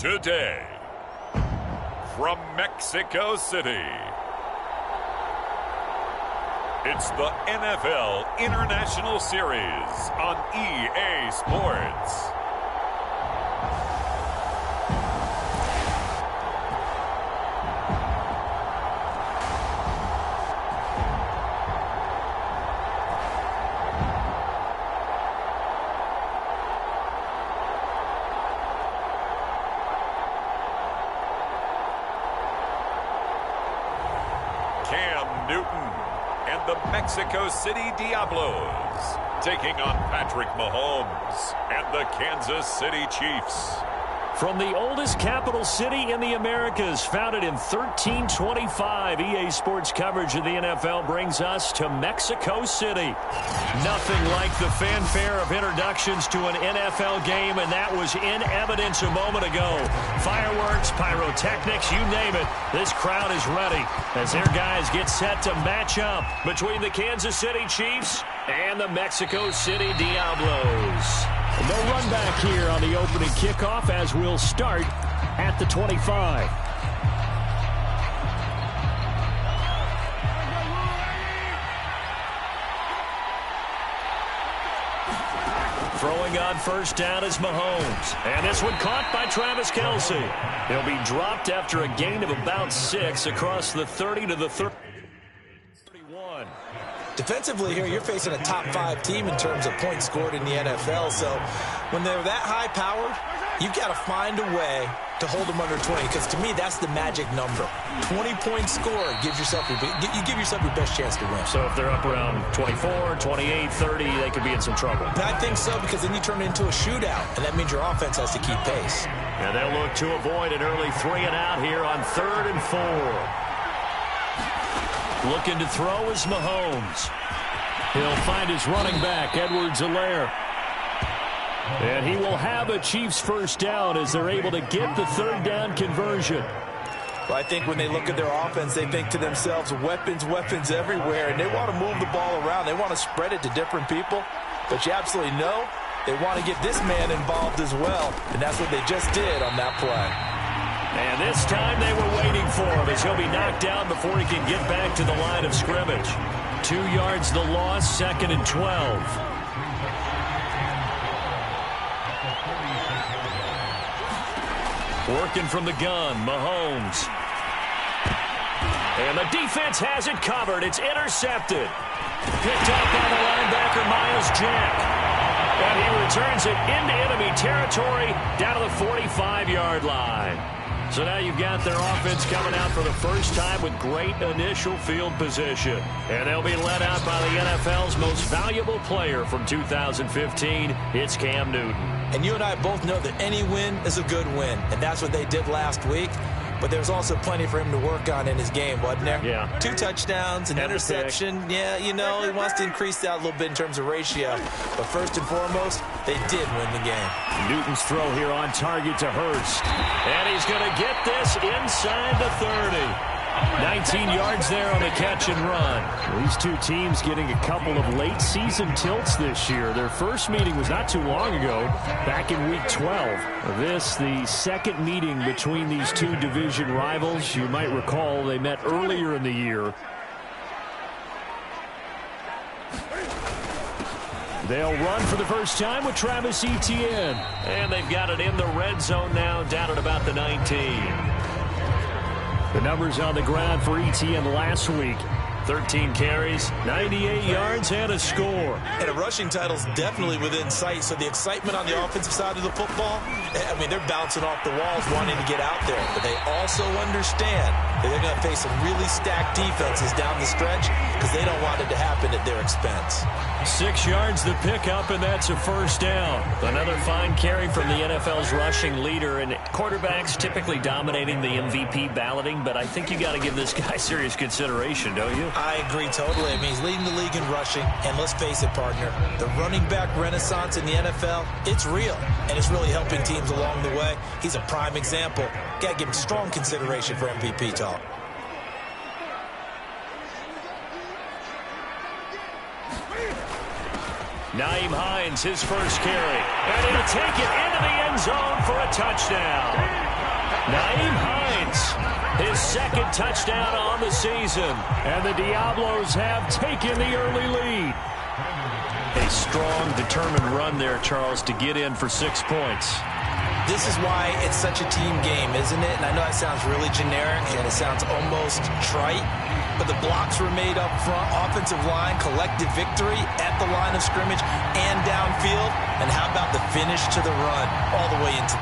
Today, from Mexico City, it's the NFL International Series on EA Sports. Cam Newton and the Mexico City Diablos taking on Patrick Mahomes and the Kansas City Chiefs. From the oldest capital city in the Americas, founded in 1325, EA Sports coverage of the NFL brings us to Mexico City. Nothing like the fanfare of introductions to an NFL game, and that was in evidence a moment ago. Fireworks, pyrotechnics, you name it. This crowd is ready as their guys get set to match up between the Kansas City Chiefs and the Mexico City Diablos. No run back here on the opening kickoff as we'll start at the 25. Throwing on first down is Mahomes. And this one caught by Travis Kelce. He'll be dropped after a gain of about 6 across the 30 to the 31. Defensively here, you're facing a top 5 team in terms of points scored in the NFL. So when they're that high powered, you've got to find a way to hold them under 20. Because to me, that's the magic number. 20 points scored gives yourself you give yourself your best chance to win. So if they're up around 24, 28, 30, they could be in some trouble. I think so, because then you turn it into a shootout, and that means your offense has to keep pace. And they'll look to avoid an early 3 and out here on 3rd and 4. Looking to throw is Mahomes. He'll find his running back, Edwards-Helaire. And he will have a Chiefs first down as they're able to get the 3rd down conversion. Well, I think when they look at their offense, they think to themselves, weapons, weapons everywhere, and they want to move the ball around. They want to spread it to different people. But you absolutely know they want to get this man involved as well, and that's what they just did on that play. And this time they were waiting for him as he'll be knocked down before he can get back to the line of scrimmage. 2 yards the loss, 2nd and 12. Working from the gun, Mahomes. And the defense has it covered. It's intercepted. Picked up by the linebacker, Myles Jack. And he returns it into enemy territory down to the 45-yard line. So now you've got their offense coming out for the first time with great initial field position. And they'll be led out by the NFL's most valuable player from 2015. It's Cam Newton. And you and I both know that any win is a good win. And that's what they did last week. But there's also plenty for him to work on in his game, wasn't there? Yeah. 2 touchdowns, an interception. Yeah, you know, he wants to increase that a little bit in terms of ratio. But first and foremost, they did win the game. Newton's throw here on target to Hurst. And he's going to get this inside the 30. 19 yards there on the catch and run. These two teams getting a couple of late season tilts this year. Their first meeting was not too long ago, back in week 12. This, the second meeting between these two division rivals. You might recall they met earlier in the year. They'll run for the first time with Travis Etienne. And they've got it in the red zone now, down at about the 19. The numbers on the ground for Etienne last week. 13 carries, 98 yards, and a score. And a rushing title's definitely within sight, so the excitement on the offensive side of the football, I mean, they're bouncing off the walls wanting to get out there. But they also understand that they're going to face some really stacked defenses down the stretch because they don't want it to happen at their expense. 6 yards the pickup, and that's a first down. Another fine carry from the NFL's rushing leader, and quarterbacks typically dominating the MVP balloting, but I think you got to give this guy serious consideration, don't you? I agree totally. I mean, he's leading the league in rushing, and let's face it, partner, the running back renaissance in the NFL, it's real, and it's really helping teams along the way. He's a prime example. Got to give him strong consideration for MVP talk. Nyheim Hines, his first carry. And he'll take it into the end zone for a touchdown. Nyheim Hines, his second touchdown on the season. And the Diablos have taken the early lead. A strong, determined run there, Charles, to get in for 6 points. This is why it's such a team game, isn't it? And I know that sounds really generic and it sounds almost trite, but the blocks were made up front, offensive line, collective victory at the line of scrimmage and downfield. And how about the finish to the run all the way into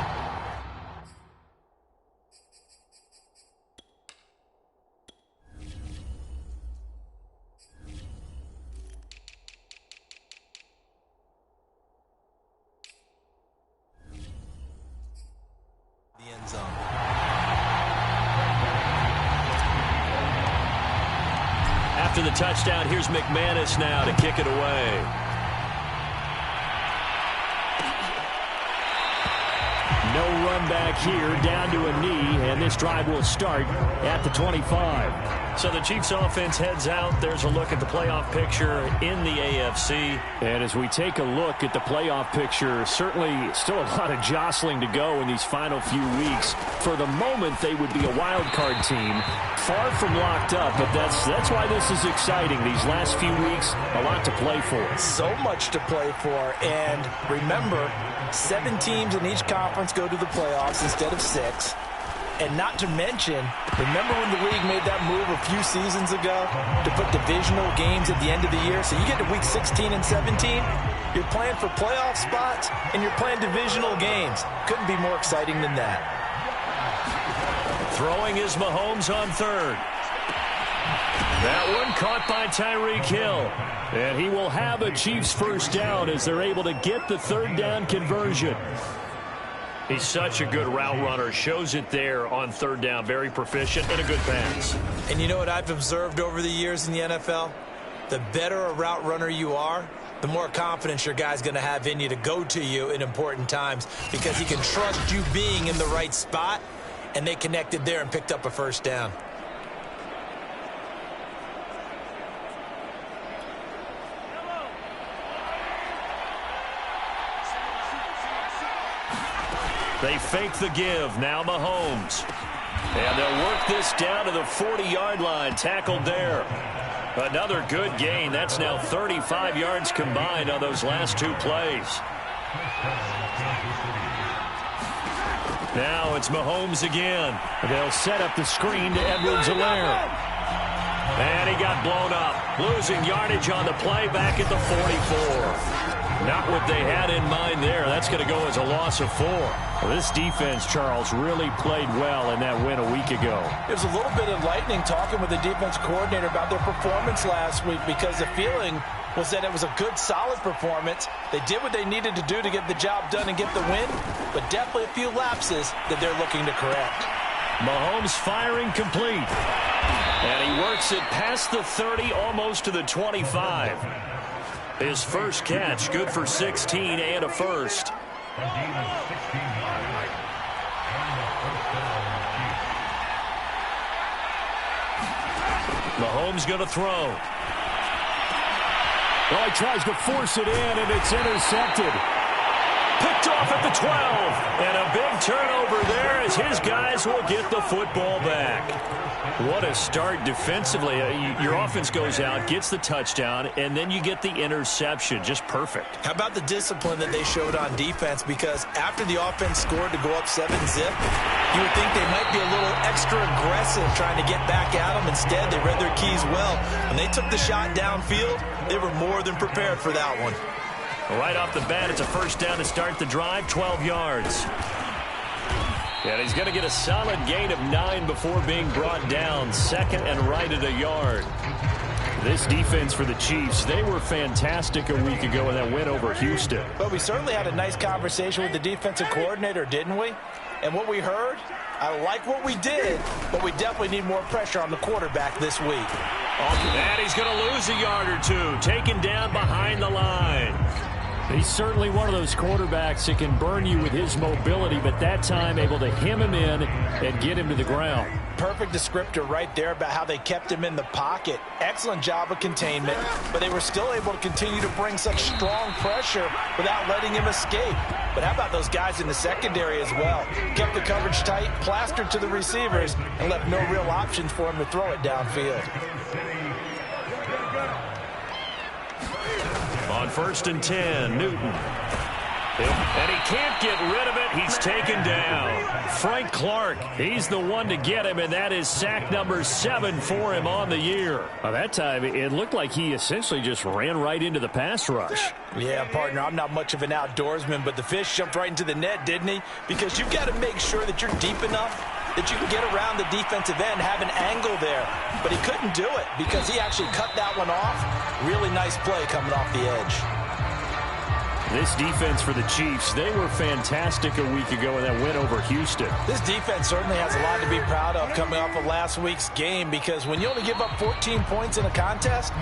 the end zone. After the touchdown, here's McManus now to kick it away. No run back here, down to a knee, and this drive will start at the 25. So the Chiefs offense heads out. There's a look at the playoff picture in the AFC. And as we take a look at the playoff picture, certainly still a lot of jostling to go in these final few weeks. For the moment, they would be a wild card team, far from locked up, but that's why this is exciting. These last few weeks, a lot to play for. So much to play for, and remember, 7 teams in each conference go to the playoffs instead of 6. And not to mention, remember when the league made that move a few seasons ago to put divisional games at the end of the year? So you get to week 16 and 17, you're playing for playoff spots, and you're playing divisional games. Couldn't be more exciting than that. Throwing is Mahomes on third. That one caught by Tyreek Hill. And he will have a Chiefs first down as they're able to get the third down conversion. He's such a good route runner. Shows it there on third down. Very proficient and a good pass. And you know what I've observed over the years in the NFL? The better a route runner you are, the more confidence your guy's going to have in you to go to you in important times because he can trust you being in the right spot, and they connected there and picked up a first down. They fake the give. Now Mahomes. And they'll work this down to the 40-yard line. Tackled there. Another good gain. That's now 35 yards combined on those last 2 plays. Now it's Mahomes again. They'll set up the screen to Edwards-Helaire. And he got blown up. Losing yardage on the play back at the 44. Not what they had in mind there. That's going to go as a loss of 4. Well, this defense, Charles, really played well in that win a week ago. There's a little bit of lightning talking with the defense coordinator about their performance last week because the feeling was that it was a good, solid performance. They did what they needed to do to get the job done and get the win, but definitely a few lapses that they're looking to correct. Mahomes firing complete. And he works it past the 30, almost to the 25. His first catch, good for 16 and a first. Mahomes going to throw. Well, he tries to force it in, and it's intercepted. Picked off at the 12. And a big turnover there as his guys will get the football back. What a start defensively. Your offense goes out, gets the touchdown, and then you get the interception. Just perfect. How about the discipline that they showed on defense? Because after the offense scored to go up 7-0, you would think they might be a little extra aggressive trying to get back at them. Instead, they read their keys well. When they took the shot downfield, they were more than prepared for that one. Right off the bat, it's a first down to start the drive, 12 yards. And he's going to get a solid gain of 9 before being brought down. Second and right at a yard. This defense for the Chiefs, they were fantastic a week ago in that win over Houston. But we certainly had a nice conversation with the defensive coordinator, didn't we? And what we heard, I like what we did, but we definitely need more pressure on the quarterback this week. And he's going to lose a yard or two, taken down behind the line. He's certainly one of those quarterbacks that can burn you with his mobility, but that time able to hem him in and get him to the ground. Perfect descriptor right there about how they kept him in the pocket. Excellent job of containment, but they were still able to continue to bring such strong pressure without letting him escape. But how about those guys in the secondary as well? Kept the coverage tight, plastered to the receivers, and left no real options for him to throw it downfield. On 1st and 10, Newton. And he can't get rid of it. He's taken down. Frank Clark, he's the one to get him, and that is sack number 7 for him on the year. By that time, it looked like he essentially just ran right into the pass rush. Yeah, partner, I'm not much of an outdoorsman, but the fish jumped right into the net, didn't he? Because you've got to make sure that you're deep enough that you can get around the defensive end, have an angle there. But he couldn't do it because he actually cut that one off. Really nice play coming off the edge. This defense for the Chiefs, they were fantastic a week ago in that win over Houston. This defense certainly has a lot to be proud of coming off of last week's game, because when you only give up 14 points in a contest,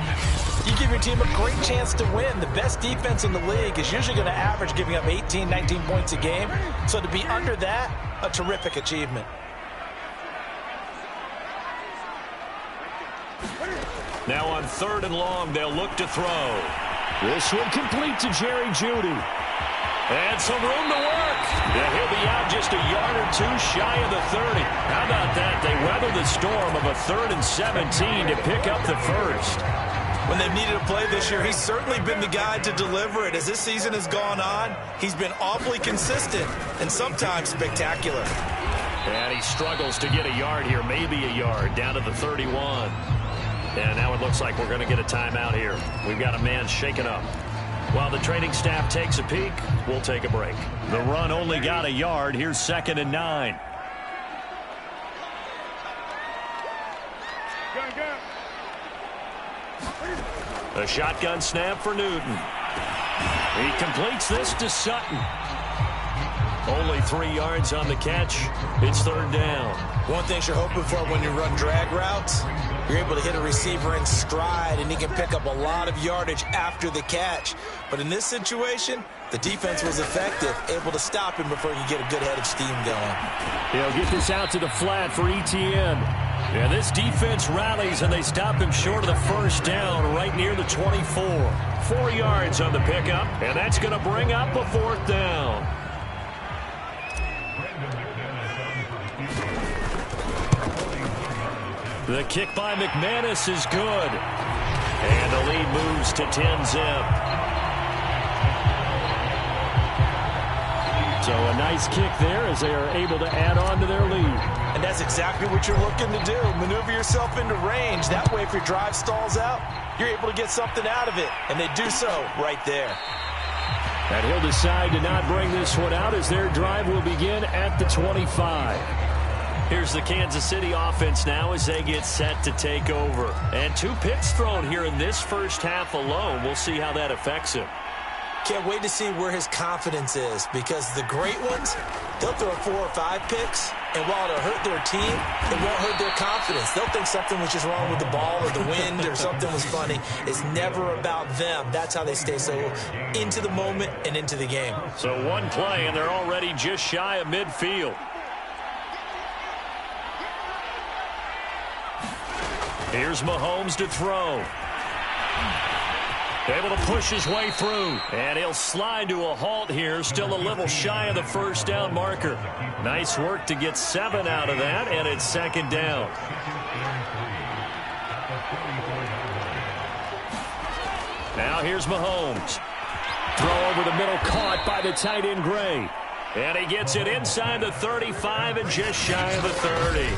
you give your team a great chance to win. The best defense in the league is usually going to average giving up 18, 19 points a game. So to be under that, a terrific achievement. Now on 3rd and long, they'll look to throw. This one complete to Jerry Jeudy. And some room to work. Yeah, he'll be out just a yard or two shy of the 30. How about that? They weathered the storm of a 3rd and 17 to pick up the first. When they've needed a play this year, he's certainly been the guy to deliver it. As this season has gone on, he's been awfully consistent and sometimes spectacular. And he struggles to get a yard here, maybe a yard, down to the 31. And now it looks like we're going to get a timeout here. We've got a man shaken up. While the training staff takes a peek, we'll take a break. The run only got a yard. Here's 2nd and 9. A shotgun snap for Newton. He completes this to Sutton. Only 3 yards on the catch. It's 3rd down. One thing you're hoping for when you run drag routes, you're able to hit a receiver in stride, and he can pick up a lot of yardage after the catch. But in this situation, the defense was effective, able to stop him before you get a good head of steam going. He'll get this out to the flat for Etienne. Yeah, this defense rallies, and they stop him short of the 1st down right near the 24. 4 yards on the pickup, and that's going to bring up a 4th down. The kick by McManus is good. And the lead moves to 10-zip. So a nice kick there as they are able to add on to their lead. And that's exactly what you're looking to do. Maneuver yourself into range. That way, if your drive stalls out, you're able to get something out of it. And they do so right there. And he'll decide to not bring this one out as their drive will begin at the 25. Here's the Kansas City offense now as they get set to take over. And 2 picks thrown here in this first half alone. We'll see how that affects him. Can't wait to see where his confidence is, because the great ones, they'll throw 4 or 5 picks, and while it'll hurt their team, it won't hurt their confidence. They'll think something was just wrong with the ball or the wind or something was funny. It's never about them. That's how they stay so into the moment and into the game. So 1 play, and they're already just shy of midfield. Here's Mahomes to throw. Able to push his way through. And he'll slide to a halt here. Still a little shy of the 1st down marker. Nice work to get 7 out of that. And it's 2nd down. Now here's Mahomes. Throw over the middle, caught by the tight end Gray. And he gets it inside the 35 and just shy of the 30.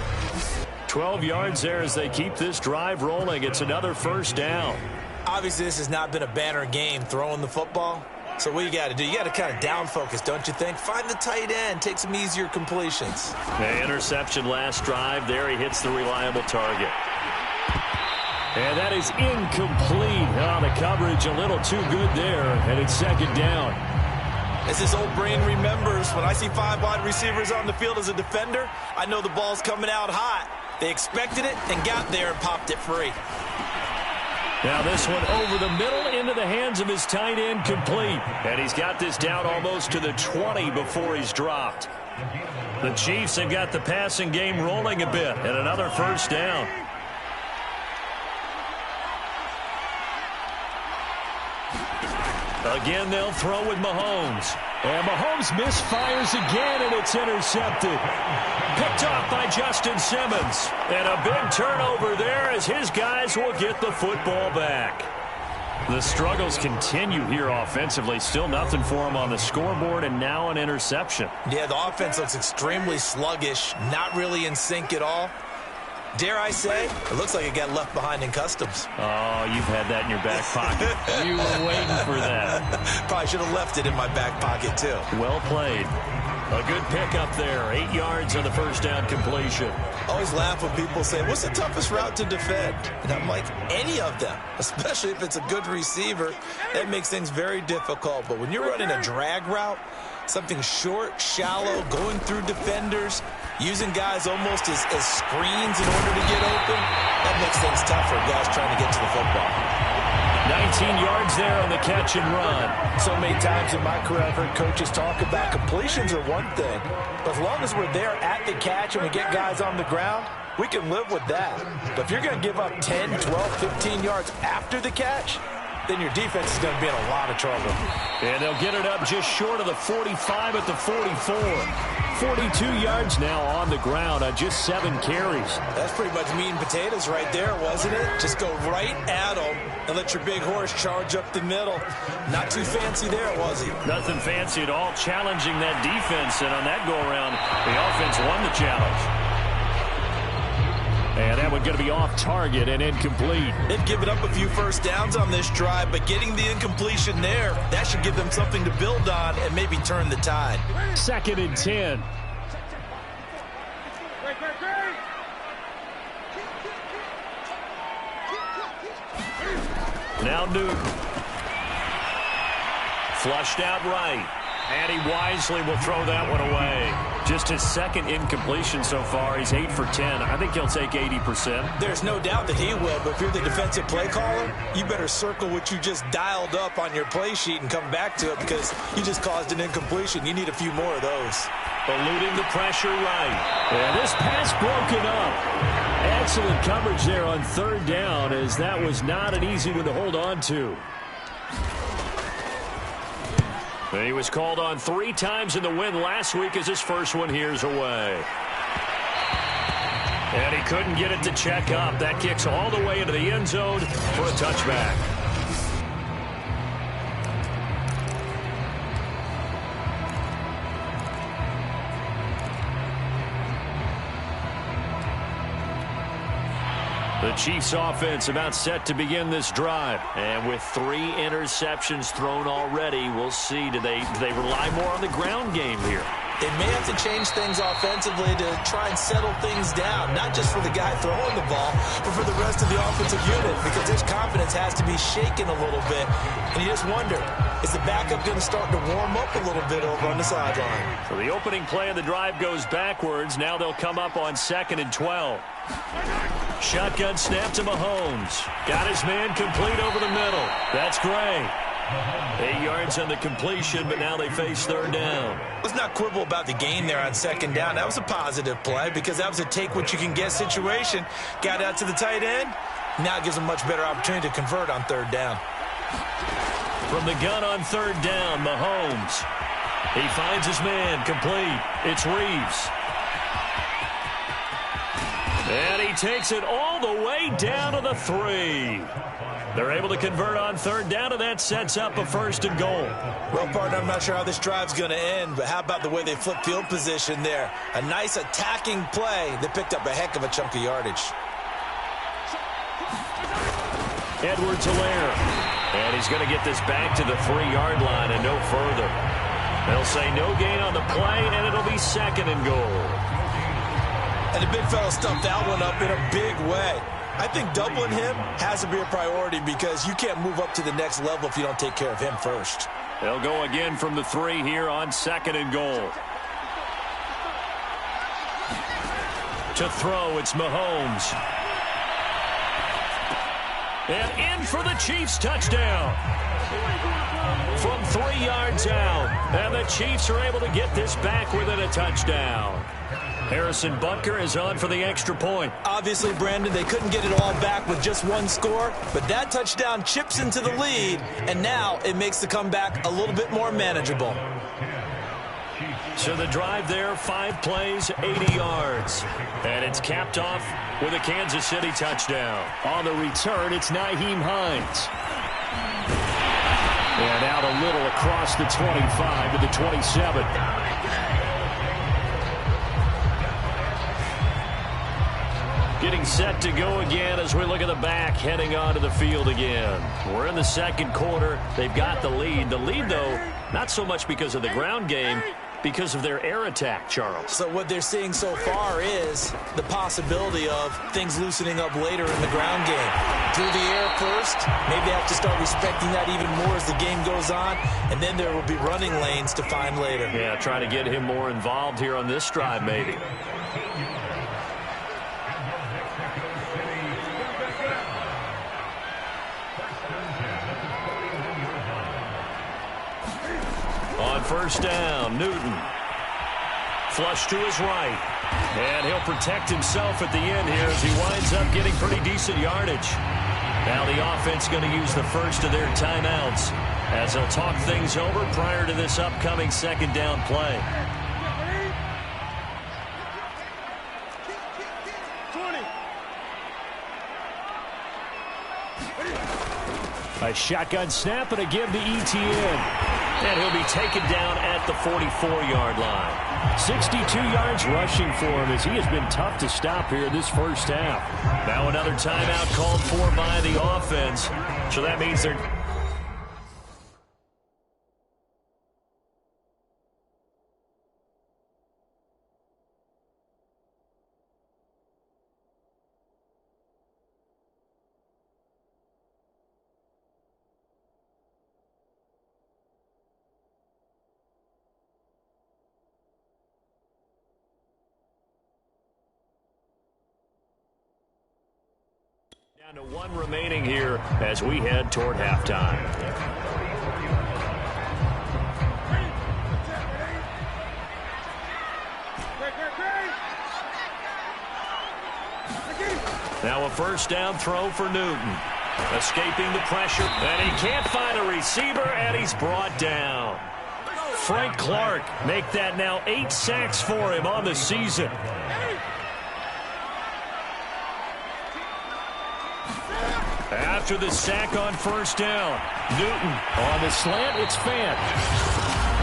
12 yards there as they keep this drive rolling. It's another 1st down. Obviously, this has not been a banner game throwing the football. So what you got to do, you got to kind of down focus, don't you think? Find the tight end, take some easier completions. The interception last drive. There he hits the reliable target. And that is incomplete. Oh, the coverage a little too good there, and it's 2nd down. As his old brain remembers, when I see 5 wide receivers on the field as a defender, I know the ball's coming out hot. They expected it and got there and popped it free. Now this one over the middle into the hands of his tight end, complete. And he's got this down almost to the 20 before he's dropped. The Chiefs have got the passing game rolling a bit, and another first down. Again, they'll throw with Mahomes. And Mahomes misfires again, and it's intercepted. Picked off by Justin Simmons. And a big turnover there as his guys will get the football back. The struggles continue here offensively. Still nothing for him on the scoreboard, and now an interception. Yeah, the offense looks extremely sluggish, not really in sync at all. Dare I say, it looks like it got left behind in customs. Oh, you've had that in your back pocket. You were waiting for that. Probably should have left it in my back pocket, too. Well played. A good pickup there. 8 yards on the first down completion. Always laugh when people say, what's the toughest route to defend? And I'm like, any of them, especially if it's a good receiver. That makes things very difficult. But when you're running a drag route, something short, shallow, going through defenders, using guys almost as screens in order to get open, that makes things tough for guys trying to get to the football. 19 yards there on the catch and run. So many times in my career I've heard coaches talk about completions are one thing, but as long as we're there at the catch and we get guys on the ground, we can live with that. But if you're going to give up 10, 12, 15 yards after the catch, then your defense is going to be in a lot of trouble. And they'll get it up just short of the 45 at the 44. 42 yards now on the ground on just 7 carries. That's pretty much meat and potatoes right there, wasn't it? Just go right at them and let your big horse charge up the middle. Not too fancy there, was he? Nothing fancy at all, challenging that defense. And on that go-around, the offense won the challenge. And that one going to be off target and incomplete. They've given up a few first downs on this drive, but getting the incompletion there, that should give them something to build on and maybe turn the tide. 2nd and 10. Now Newton. Flushed out right. And he wisely will throw that one away. Just his 2nd incompletion so far. He's 8 for 10. I think he'll take 80%. There's no doubt that he will, but if you're the defensive play caller, you better circle what you just dialed up on your play sheet and come back to it because you just caused an incompletion. You need a few more of those. Eluding the pressure right. And this pass broken up. Excellent coverage there on 3rd down, as that was not an easy one to hold on to. And he was called on 3 times in the win last week as his first one here's away. And he couldn't get it to check up. That kicks all the way into the end zone for a touchback. The Chiefs offense about set to begin this drive. And with 3 interceptions thrown already, we'll see. Do they rely more on the ground game here? They may have to change things offensively to try and settle things down, not just for the guy throwing the ball, but for the rest of the offensive unit, because his confidence has to be shaken a little bit. And you just wonder, is the backup going to start to warm up a little bit over on the sideline? So the opening play of the drive goes backwards. Now they'll come up on 2nd and 12. Shotgun snap to Mahomes. Got his man complete over the middle. That's Gray. 8 yards on the completion, but now they face 3rd down. Let's not quibble about the gain there on 2nd down. That was a positive play because that was a take-what-you-can-get situation. Got out to the tight end. Now it gives them much better opportunity to convert on 3rd down. From the gun on 3rd down, Mahomes. He finds his man complete. It's Reeves. And he takes it all the way down to the 3. They're able to convert on 3rd down, and that sets up a 1st and goal. Well, partner, I'm not sure how this drive's going to end, but how about the way they flip field position there? A nice attacking play that picked up a heck of a chunk of yardage. Edwards-Helaire. And he's going to get this back to the 3-yard line and no further. They'll say no gain on the play, and it'll be 2nd and goal. And the big fella stuffed that one up in a big way. I think doubling him has to be a priority because you can't move up to the next level if you don't take care of him first. They'll go again from the 3 here on 2nd and goal. To throw, it's Mahomes. And in for the Chiefs touchdown. From 3 yards out. And the Chiefs are able to get this back within a touchdown. Harrison Butker is on for the extra point. Obviously, Brandon, they couldn't get it all back with just one score, but that touchdown chips into the lead, and now it makes the comeback a little bit more manageable. So the drive there, 5 plays, 80 yards. And it's capped off with a Kansas City touchdown. On the return, it's Nyheim Hines. And out a little across the 25 to the 27. Getting set to go again as we look at the back, heading onto the field again. We're in the second quarter. They've got the lead. The lead, though, not so much because of the ground game, because of their air attack, Charles. So what they're seeing so far is the possibility of things loosening up later in the ground game. Through the air first, maybe they have to start respecting that even more as the game goes on, and then there will be running lanes to find later. Yeah, trying to get him more involved here on this drive, maybe. On first down, Newton. Flush to his right. And he'll protect himself at the end here as he winds up getting pretty decent yardage. Now the offense going to use the first of their timeouts as they'll talk things over prior to this upcoming second down play. A shotgun snap and a give to ETN. And he'll be taken down at the 44-yard line. 62 yards rushing for him as he has been tough to stop here this first half. Now another timeout called for by the offense. So that means they're... Down to 1 remaining here as we head toward halftime. Now a first down throw for Newton. Escaping the pressure, and he can't find a receiver, and he's brought down. Frank Clark make that now 8 sacks for him on the season. After the sack on first down, Newton on the slant, it's Fant.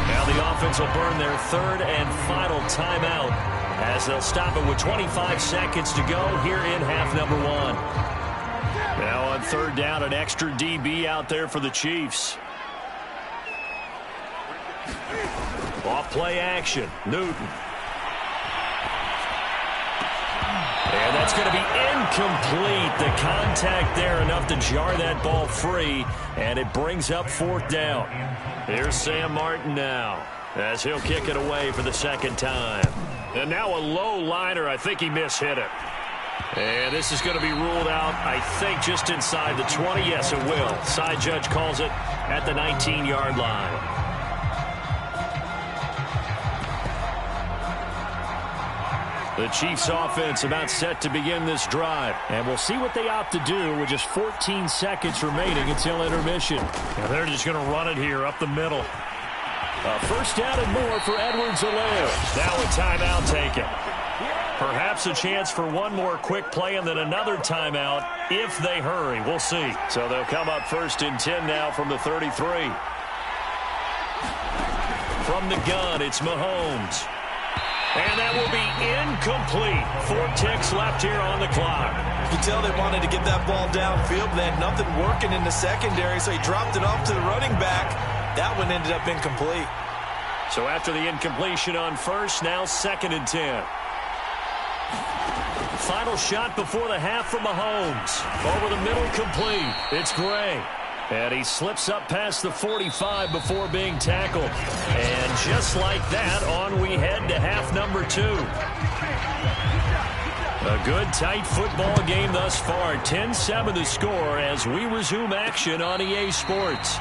Now the offense will burn their 3rd and final timeout as they'll stop it with 25 seconds to go here in half number 1. Now on 3rd down, an extra DB out there for the Chiefs. Off play action, Newton. And that's going to be incomplete. The contact there enough to jar that ball free, and it brings up 4th down. Here's Sam Martin now as he'll kick it away for the 2nd time. And now a low liner. I think he mishit it. And this is going to be ruled out, I think, just inside the 20. Yes, it will. Side judge calls it at the 19-yard line. The Chiefs offense about set to begin this drive. And we'll see what they opt to do with just 14 seconds remaining until intermission. And they're just going to run it here up the middle. A first down and more for Edwards-Helaire. Now a timeout taken. Perhaps a chance for one more quick play and then another timeout if they hurry. We'll see. So they'll come up 1st and 10 now from the 33. From the gun, it's Mahomes. And that will be incomplete. 4 ticks left here on the clock. You can tell they wanted to get that ball downfield, but they had nothing working in the secondary, so he dropped it off to the running back. That one ended up incomplete. So after the incompletion on first, now 2nd and 10. Final shot before the half from Mahomes. Over the middle, complete. It's Gray. And he slips up past the 45 before being tackled. And just like that, on we head to half number 2. A good, tight football game thus far. 10-7 the score as we resume action on EA Sports.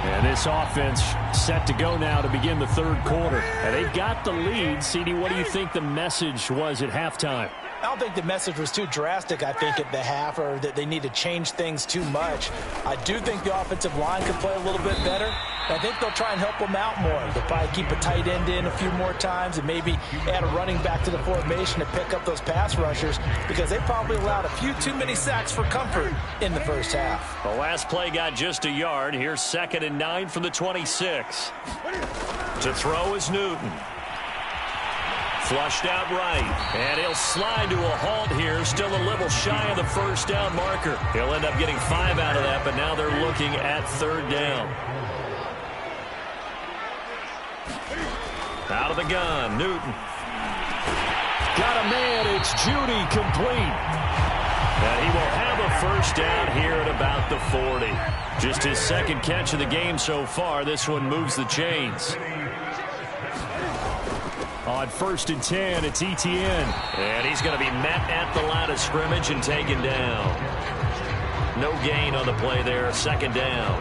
And this offense set to go now to begin the third quarter. And they've got the lead. CD, what do you think the message was at halftime? I don't think the message was too drastic, I think, at the half, or that they need to change things too much. I do think the offensive line could play a little bit better. I think they'll try and help them out more. They'll probably keep a tight end in a few more times and maybe add a running back to the formation to pick up those pass rushers, because they probably allowed a few too many sacks for comfort in the first half. The last play got just a yard. Here's 2nd and 9 from the 26. To throw is Newton. Flushed out right, and he'll slide to a halt here, still a little shy of the first down marker. He'll end up getting 5 out of that, but now they're looking at 3rd down. Out of the gun, Newton. Got a man, it's Judy, complete. And he will have a first down here at about the 40. Just his 2nd catch of the game so far. This one moves the chains. On 1st and 10, it's Etienne. And he's going to be met at the line of scrimmage and taken down. No gain on the play there, 2nd down.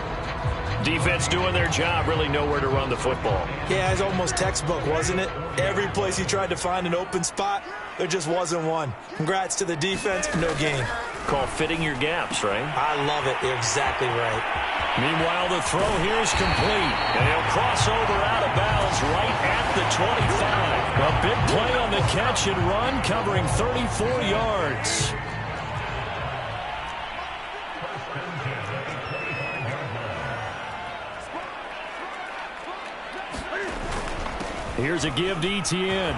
Defense doing their job, really nowhere to run the football. Yeah, it's almost textbook, wasn't it? Every place he tried to find an open spot, there just wasn't one. Congrats to the defense, no gain. Call fitting your gaps, right? I love it. You're exactly right. Meanwhile, the throw here is complete. And he'll cross over out of bounds right at the 25. A big play on the catch and run, covering 34 yards. Here's a give to Etienne.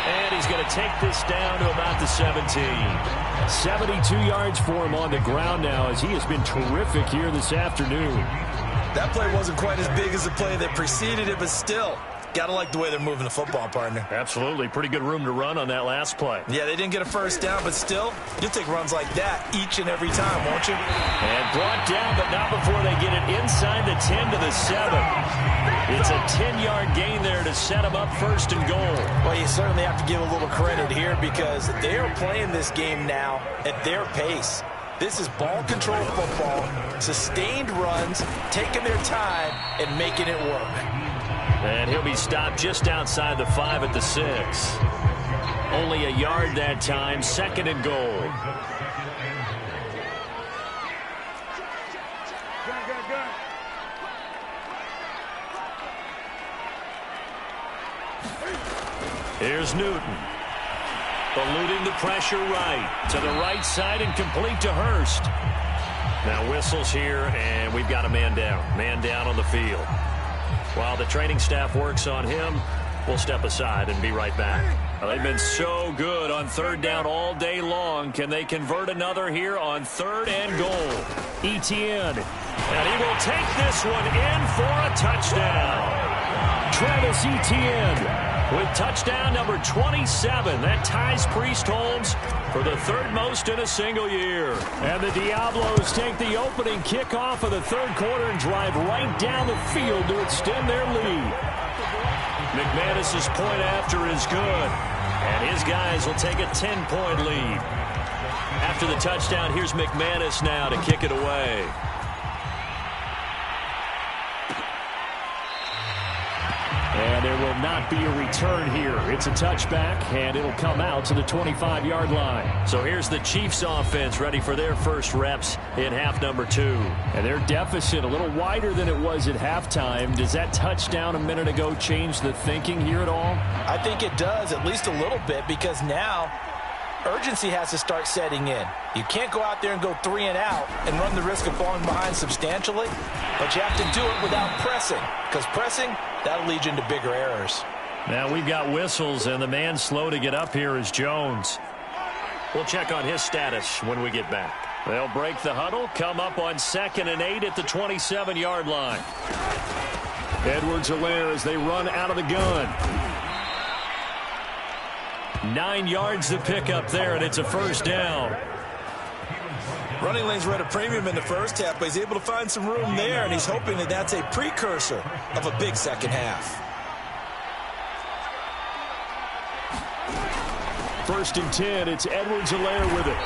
And he's going to take this down to about the 17. 72 yards for him on the ground now, as he has been terrific here this afternoon. That play wasn't quite as big as the play that preceded it, but still, got to like the way they're moving the football, partner. Absolutely. Pretty good room to run on that last play. Yeah, they didn't get a first down, but still, you'll take runs like that each and every time, won't you? And brought down, but not before they get it inside the 10 to the 7. It's a 10-yard gain there to set them up 1st and goal. Well, you certainly have to give a little credit here, because they are playing this game now at their pace. This is ball control football, sustained runs, taking their time and making it work. And he'll be stopped just outside the 5 at the 6. Only a yard that time, 2nd and goal. Here's Newton. Eluding the pressure right. To the right side and complete to Hurst. Now whistles here, and we've got a man down. Man down on the field. While the training staff works on him, we'll step aside and be right back. Well, they've been so good on 3rd down all day long. Can they convert another here on 3rd and goal? Etienne. And he will take this one in for a touchdown. Travis Etienne with touchdown number 27. That ties Priest Holmes for the 3rd most in a single year. And the Diablos take the opening kickoff of the 3rd quarter and drive right down the field to extend their lead. McManus's point after is good. And his guys will take a 10-point lead. After the touchdown, here's McManus now to kick it away. And there will not be a return here. It's a touchback, and it'll come out to the 25-yard line. So here's the Chiefs offense ready for their first reps in half number 2. And their deficit a little wider than it was at halftime. Does that touchdown a minute ago change the thinking here at all? I think it does, at least a little bit, because now urgency has to start setting in. You can't go out there and go 3 and out and run the risk of falling behind substantially, but you have to do it without pressing, because pressing, that'll lead you into bigger errors. Now we've got whistles, and the man slow to get up here is Jones. We'll check on his status when we get back. They'll break the huddle, come up on 2nd and 8 at the 27-yard line. Edwards-Helaire as they run out of the gun. 9 yards to pick up there, and it's a first down. Running lanes were at a premium in the first half, but he's able to find some room there, and he's hoping that that's a precursor of a big second half. First and 10, it's Edwards-Helaire with it.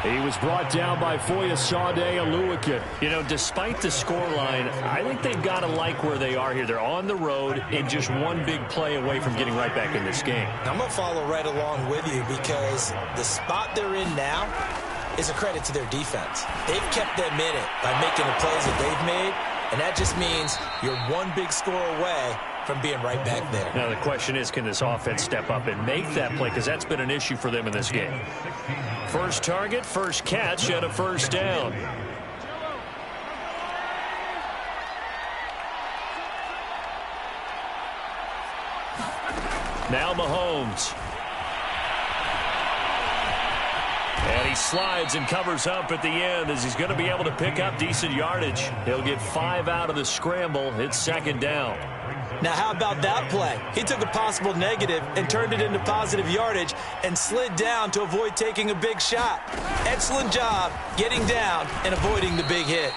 He was brought down by Foyesade Oluwakin. You know, despite the scoreline, I think they've got to like where they are here. They're on the road and just one big play away from getting right back in this game. I'm going to follow right along with you because the spot they're in now is a credit to their defense. They've kept them in it by making the plays that they've made, and that just means you're one big score away from being right back there. Now, the question is, can this offense step up and make that play? Because that's been an issue for them in this game. First target, first catch, and a first down. Now Mahomes. And he slides and covers up at the end as he's going to be able to pick up decent yardage. He'll get 5 out of the scramble. It's second down. Now, how about that play? He took a possible negative and turned it into positive yardage and slid down to avoid taking a big shot. Excellent job getting down and avoiding the big hit.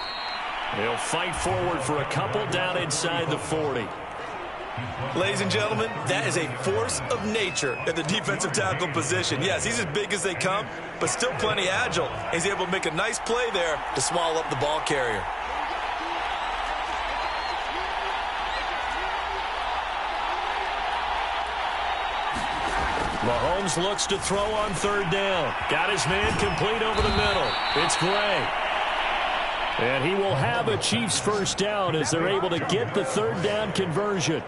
He'll fight forward for a couple down inside the 40. Ladies and gentlemen, that is a force of nature at the defensive tackle position. Yes, he's as big as they come, but still plenty agile. He's able to make a nice play there to swallow up the ball carrier. Mahomes looks to throw on third down. Got his man complete over the middle. It's Gray. And he will have a Chiefs first down as they're able to get the third down conversion.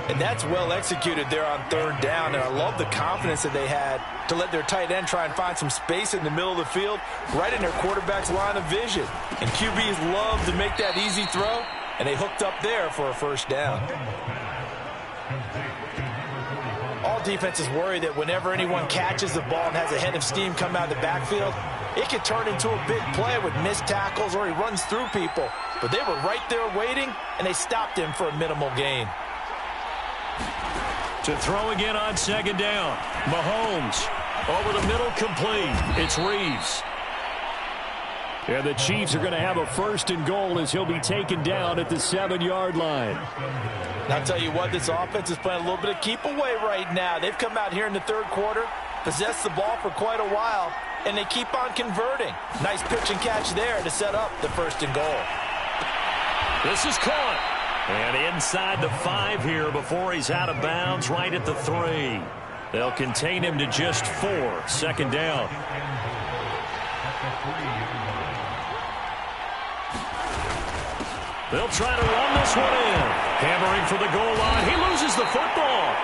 And that's well executed there on third down, and I love the confidence that they had to let their tight end try and find some space in the middle of the field, right in their quarterback's line of vision. And QBs love to make that easy throw, and they hooked up there for a first down. All defenses worry that whenever anyone catches the ball and has a head of steam come out of the backfield, it could turn into a big play with missed tackles or he runs through people. But they were right there waiting, and they stopped him for a minimal gain. To throw again on second down. Mahomes over the middle, complete. It's Reeves. And the Chiefs are going to have a first and goal as he'll be taken down at the 7-yard line. And I'll tell you what, this offense is playing a little bit of keep away right now. They've come out here in the third quarter, possessed the ball for quite a while, and they keep on converting. Nice pitch and catch there to set up the first and goal. This is caught. And inside the 5 here before he's out of bounds, right at the 3. They'll contain him to just 4. Second down. They'll try to run this one in. Hammering for the goal line. He loses the football.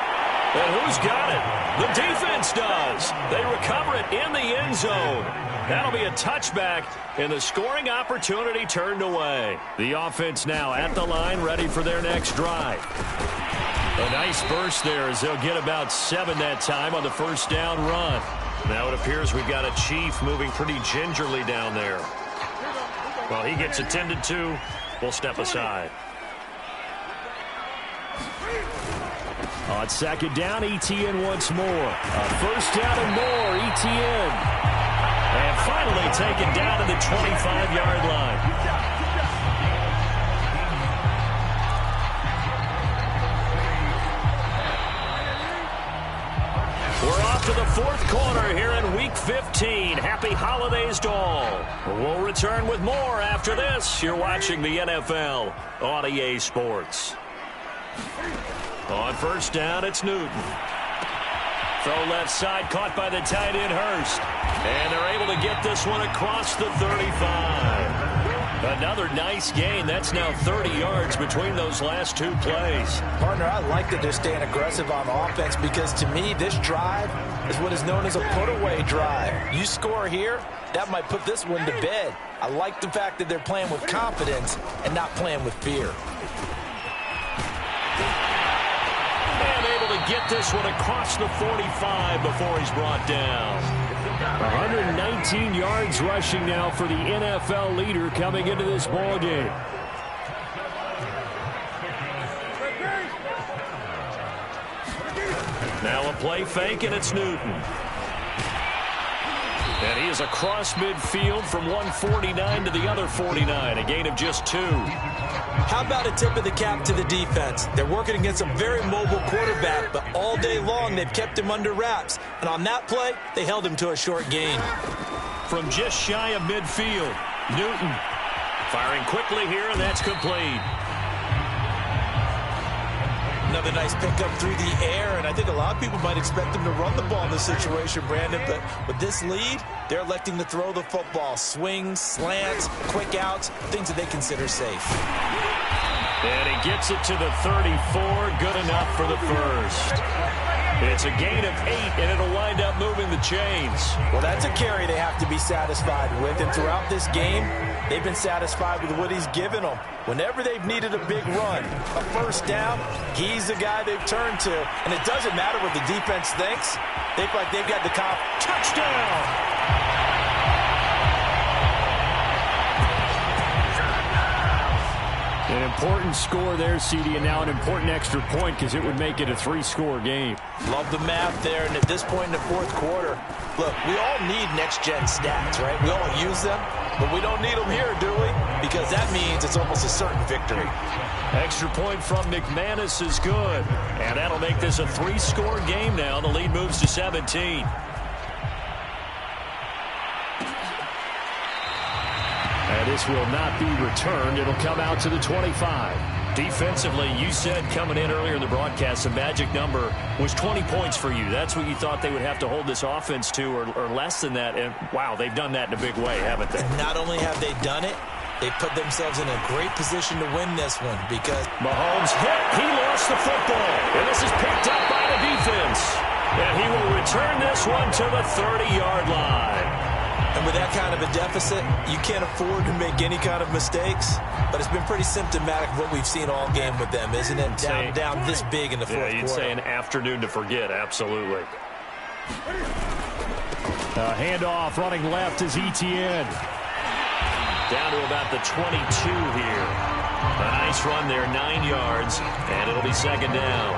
And who's got it? The defense does. They recover it in the end zone. That'll be a touchback, and the scoring opportunity turned away. The offense now at the line, ready for their next drive. A nice burst there as they'll get about 7 that time on the first down run. Now it appears we've got a Chief moving pretty gingerly down there. While he gets attended to, we'll step aside. On second down, Etienne once more. A first down and more, Etienne. And finally taken down to the 25-yard line. We're off to the fourth quarter here in Week 15. Happy holidays to all. We'll return with more after this. You're watching the NFL on EA Sports. On first down, it's Newton. Throw left side, caught by the tight end, Hurst. And they're able to get this one across the 35. Another nice gain. That's now 30 yards between those last 2 plays. Partner, I like that they're staying aggressive on offense because, to me, this drive is what is known as a put-away drive. You score here, that might put this one to bed. I like the fact that they're playing with confidence and not playing with fear. And able to get this one across the 45 before he's brought down. 119 yards rushing now for the NFL leader coming into this ball game. Now a play fake, and it's Newton. And he is across midfield from one 49 to the other 49, a gain of just 2. How about a tip of the cap to the defense? They're working against a very mobile quarterback, but all day long they've kept him under wraps. And on that play, they held him to a short gain. From just shy of midfield, Newton firing quickly here, and that's complete. Another nice pickup through the air, and I think a lot of people might expect him to run the ball in this situation, Brandon, but with this lead, they're electing to throw the football. Swings, slants, quick outs, things that they consider safe. And he gets it to the 34, good enough for the first. It's a gain of 8, and it'll wind up moving the chains. Well, that's a carry they have to be satisfied with, and throughout this game, they've been satisfied with what he's given them. Whenever they've needed a big run, a first down, he's the guy they've turned to. And it doesn't matter what the defense thinks. They feel like they've got the touchdown. An important score there, CD, and now an important extra point because it would make it a 3-score game. Love the math there, and at this point in the fourth quarter, look, we all need next-gen stats, right? We all use them, but we don't need them here, do we? Because that means it's almost a certain victory. Extra point from McManus is good, and that'll make this a 3-score game now. The lead moves to 17. And this will not be returned. It'll come out to the 25. Defensively, you said coming in earlier in the broadcast, the magic number was 20 points for you. That's what you thought they would have to hold this offense to, or less than that. And, wow, they've done that in a big way, haven't they? And not only have they done it, they put themselves in a great position to win this one because Mahomes hit. He lost the football. And this is picked up by the defense. And he will return this one to the 30-yard line. And with that kind of a deficit, you can't afford to make any kind of mistakes. But it's been pretty symptomatic of what we've seen all game with them, isn't it? Down this big in the fourth quarter. You'd say an afternoon to forget, absolutely. Handoff running left is Etienne. Down to about the 22 here. A nice run there, 9 yards, and it'll be second down.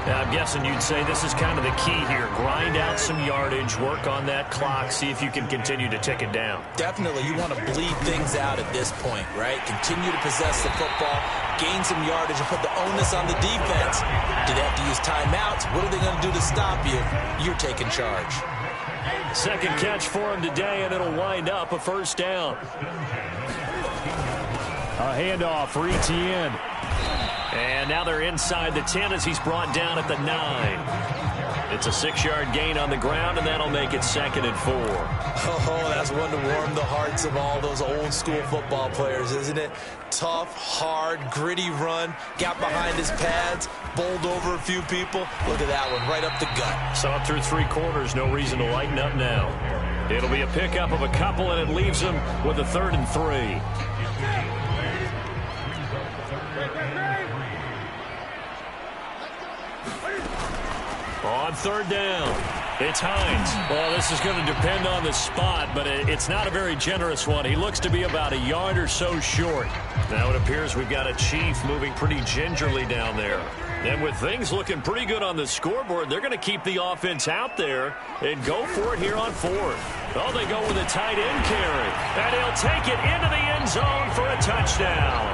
Now, I'm guessing you'd say this is kind of the key here. Grind out some yardage, work on that clock, see if you can continue to tick it down. Definitely. You want to bleed things out at this point, right? Continue to possess the football, gain some yardage, and put the onus on the defense. Do they have to use timeouts? What are they going to do to stop you? You're taking charge. Second catch for him today, and it'll wind up a first down. A handoff for Etienne. And now they're inside the 10 as he's brought down at the 9. It's a 6-yard gain on the ground, and that'll make it 2nd and 4. Oh, that's one to warm the hearts of all those old-school football players, isn't it? Tough, hard, gritty run, got behind his pads, bowled over a few people. Look at that one, right up the gut. Saw it through 3 quarters, no reason to lighten up now. It'll be a pickup of a couple, and it leaves him with a 3rd and 3. On 3rd down, it's Hines. Well, this is going to depend on the spot, but it's not a very generous one. He looks to be about a yard or so short. Now it appears we've got a Chief moving pretty gingerly down there. And with things looking pretty good on the scoreboard, they're going to keep the offense out there and go for it here on 4th. Oh, they go with a tight end carry. And he'll take it into the end zone for a touchdown.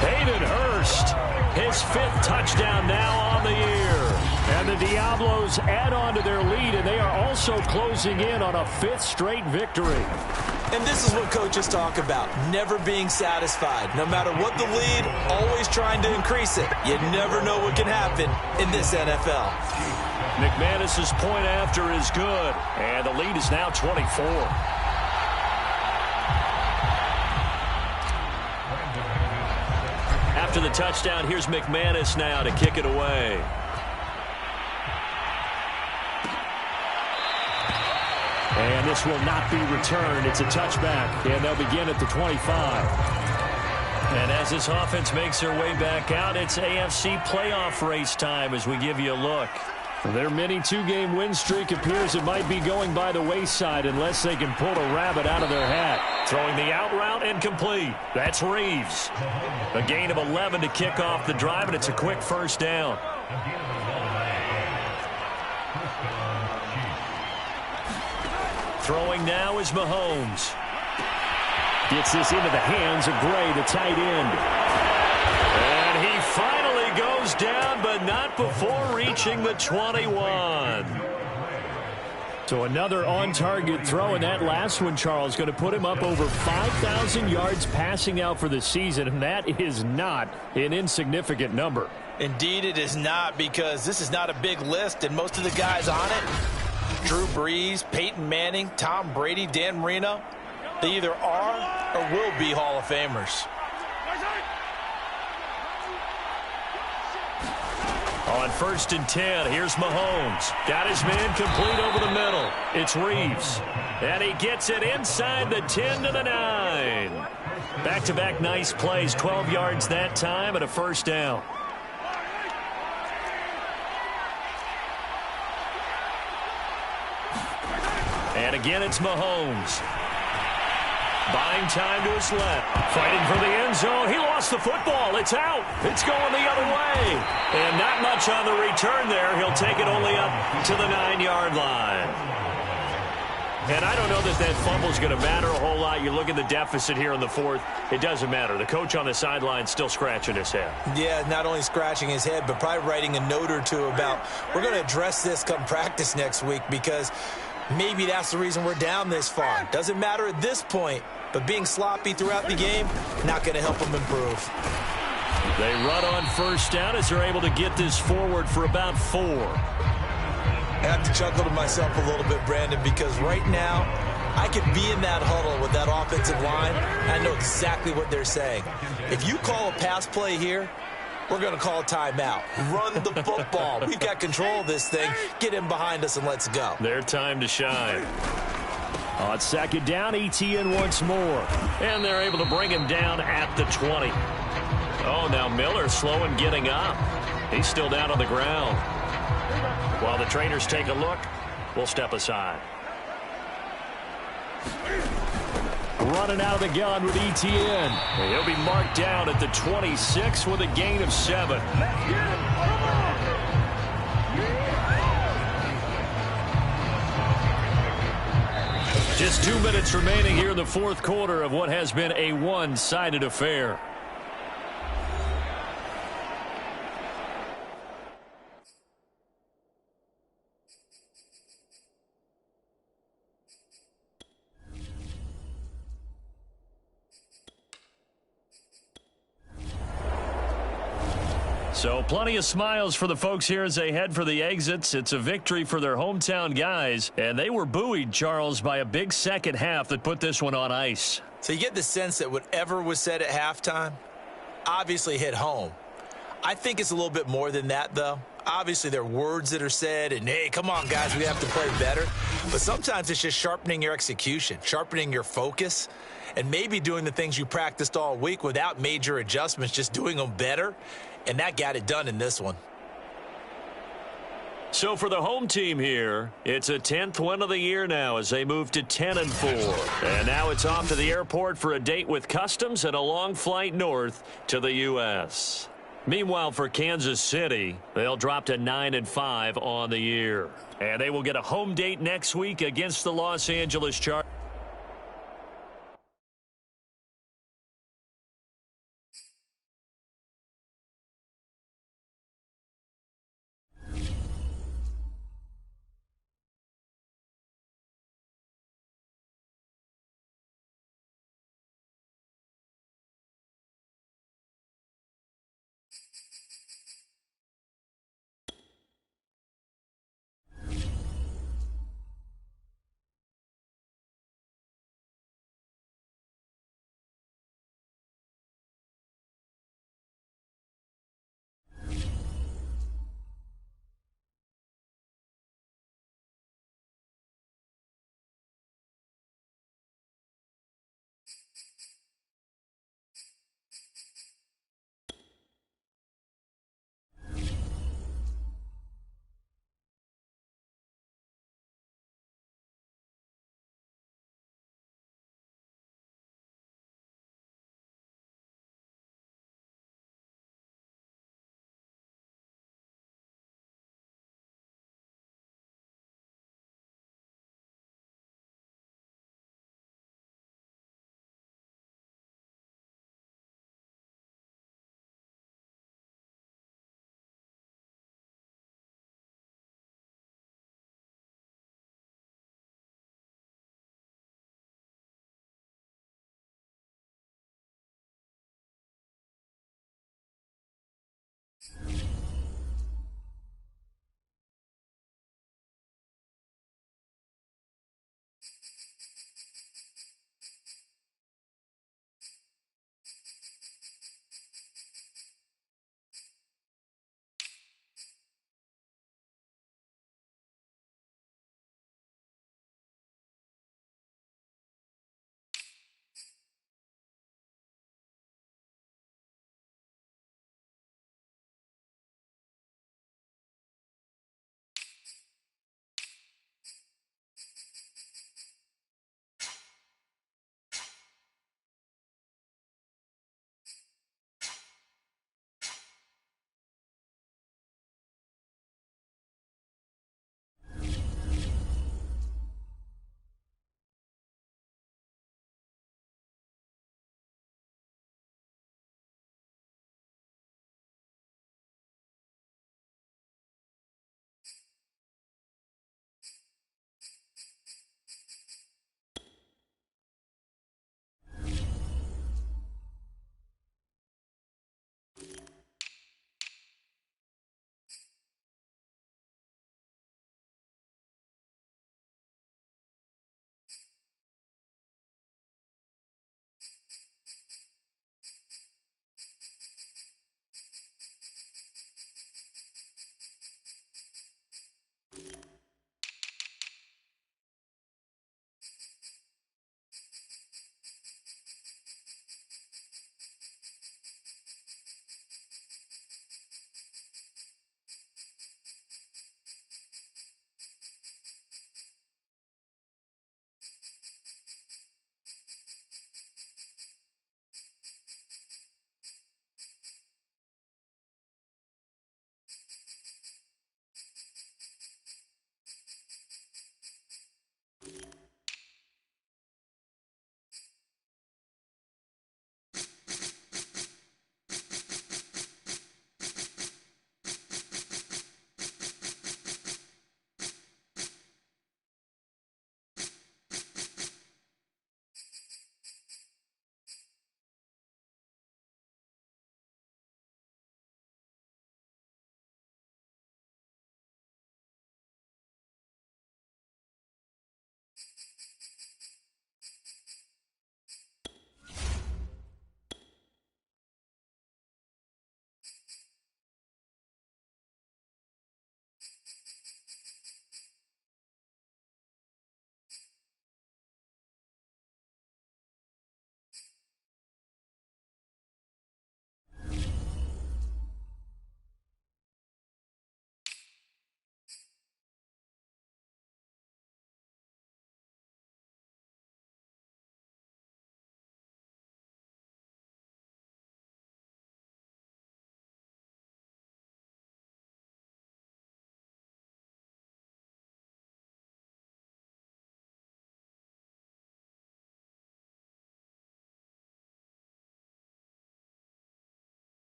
Hayden Hurst, his 5th touchdown now on the year. And the Diablos add on to their lead, and they are also closing in on a 5th straight victory. And this is what coaches talk about, never being satisfied. No matter what the lead, always trying to increase it. You never know what can happen in this NFL. McManus's point after is good, and the lead is now 24. After the touchdown, here's McManus now to kick it away. And this will not be returned. It's a touchback, and they'll begin at the 25. And as this offense makes their way back out, it's AFC playoff race time as we give you a look. Their mini 2-game win streak appears it might be going by the wayside unless they can pull a rabbit out of their hat. Throwing the out route and complete. That's Reeves. A gain of 11 to kick off the drive, and it's a quick first down. Throwing now is Mahomes. Gets this into the hands of Gray, the tight end. And he finally goes down, but not before reaching the 21. So another on-target throw, and that last one, Charles, going to put him up over 5,000 yards passing out for the season, and that is not an insignificant number. Indeed it is not, because this is not a big list, and most of the guys on it, Drew Brees, Peyton Manning, Tom Brady, Dan Marino, they either are or will be Hall of Famers. On 1st and 10, here's Mahomes. Got his man complete over the middle. It's Reeves. And he gets it inside the 10 to the 9. Back-to-back nice plays, 12 yards that time and a first down. And again, it's Mahomes. Buying time to his left. Fighting for the end zone. He lost the football. It's out. It's going the other way. And not much on the return there. He'll take it only up to the 9-yard line. And I don't know that that fumble's going to matter a whole lot. You look at the deficit here in the fourth. It doesn't matter. The coach on the sideline still scratching his head. Yeah, not only scratching his head, but probably writing a note or two about, we're going to address this come practice next week, because maybe that's the reason we're down this far. Doesn't matter at this point, but being sloppy throughout the game, not going to help them improve. They run on first down as they're able to get this forward for about 4. I have to chuckle to myself a little bit, Brandon, because right now I could be in that huddle with that offensive line. I know exactly what they're saying. If you call a pass play here, we're going to call a timeout. Run the football. We've got control of this thing. Get in behind us and let's go. Their time to shine. On 2nd down, ETN once more. And they're able to bring him down at the 20. Oh, now Miller slow in getting up. He's still down on the ground. While the trainers take a look, we'll step aside. Running out of the gun with ETN. He'll be marked down at the 26 with a gain of 7. Just 2 minutes remaining here in the fourth quarter of what has been a one-sided affair. So plenty of smiles for the folks here as they head for the exits. It's a victory for their hometown guys, and they were buoyed, Charles, by a big second half that put this one on ice. So you get the sense that whatever was said at halftime obviously hit home. I think it's a little bit more than that, though. Obviously, there are words that are said, and, hey, come on, guys, we have to play better. But sometimes it's just sharpening your execution, sharpening your focus, and maybe doing the things you practiced all week without major adjustments, just doing them better. And that got it done in this one. So for the home team here, it's a 10th win of the year now as they move to 10-4. And now it's off to the airport for a date with customs and a long flight north to the U.S. Meanwhile, for Kansas City, they'll drop to 9-5 on the year. And they will get a home date next week against the Los Angeles Chargers.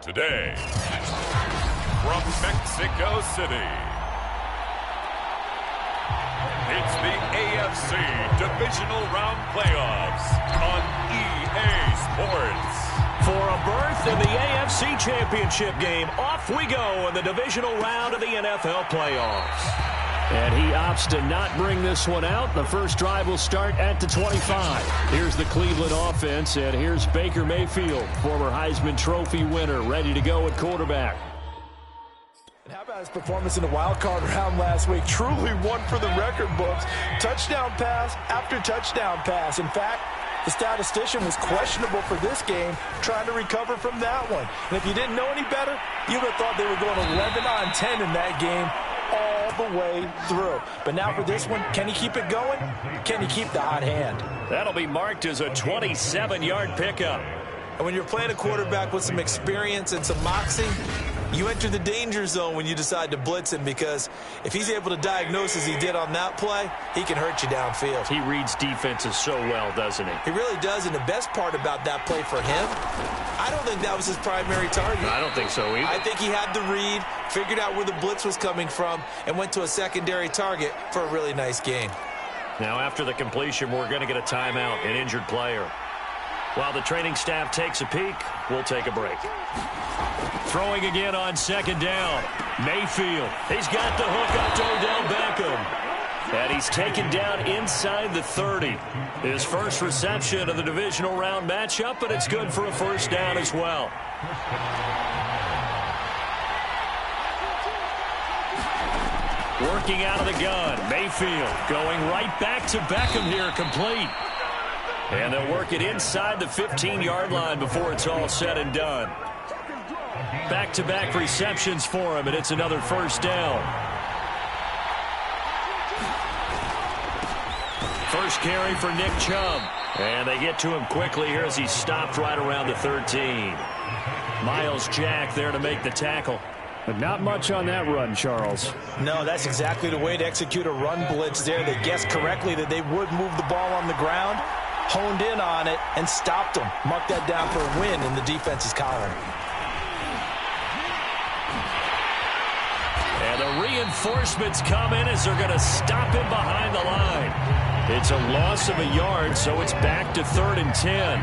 Today, from Mexico City, it's the AFC Divisional Round Playoffs on EA Sports. For a berth in the AFC Championship game, off we go in the divisional round of the NFL playoffs. And he opts to not bring this one out. The first drive will start at the 25. Here's the Cleveland offense, and here's Baker Mayfield, former Heisman Trophy winner, ready to go at quarterback. And how about his performance in the wild card round last week? Truly one for the record books. Touchdown pass after touchdown pass. In fact, the statistician was questionable for this game, trying to recover from that one. And if you didn't know any better, you would have thought they were going 11 on 10 in that game all the way through. But now for this one, can he keep it going? Can he keep the hot hand? That'll be marked as a 27-yard pickup. And when you're playing a quarterback with some experience and some moxie, you enter the danger zone when you decide to blitz him, because if he's able to diagnose as he did on that play, he can hurt you downfield. He reads defenses so well, doesn't he? He really does, and the best part about that play for him, I don't think that was his primary target. I don't think so either. I think he had the read, figured out where the blitz was coming from, and went to a secondary target for a really nice game. Now, after the completion, we're going to get a timeout, an injured player. While the training staff takes a peek, we'll take a break. Throwing again on second down. Mayfield. He's got the hook up to Odell Beckham. And he's taken down inside the 30. His first reception of the divisional round matchup, but it's good for a first down as well. Working out of the gun. Mayfield going right back to Beckham here, complete. And they'll work it inside the 15-yard line before it's all said and done. Back-to-back receptions for him, and it's another first down. First carry for Nick Chubb. And they get to him quickly here as he's stopped right around the 13. Miles Jack there to make the tackle. But not much on that run, Charles. No, that's exactly the way to execute a run blitz there. They guessed correctly that they would move the ball on the ground, honed in on it, and stopped them. Mark that down for a win in the defense's column. And the reinforcements come in as they're going to stop him behind the line. It's a loss of a yard, so it's back to 3rd and 10.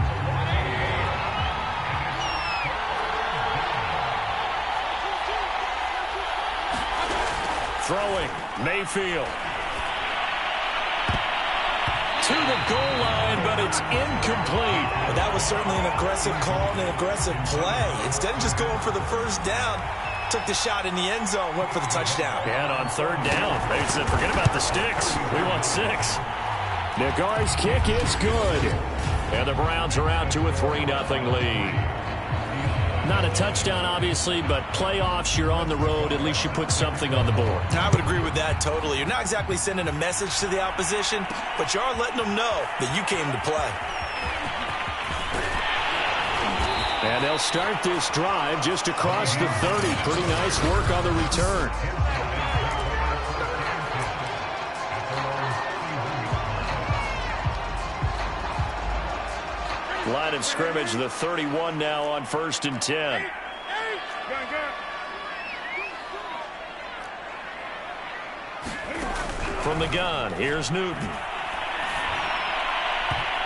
Throwing, Mayfield. To the goal line, but it's incomplete. Well, that was certainly an aggressive call and an aggressive play. Instead of just going for the first down, took the shot in the end zone, went for the touchdown. And on 3rd down, they said, forget about the sticks. We want 6. Nagar's kick is good. And the Browns are out to a 3-0 lead. Not a touchdown, obviously, but playoffs, you're on the road. At least you put something on the board. I would agree with that totally. You're not exactly sending a message to the opposition, but you are letting them know that you came to play. And they'll start this drive just across the 30. Pretty nice work on the return. Line of scrimmage, the 31 now on 1st and 10. From the gun, here's Newton.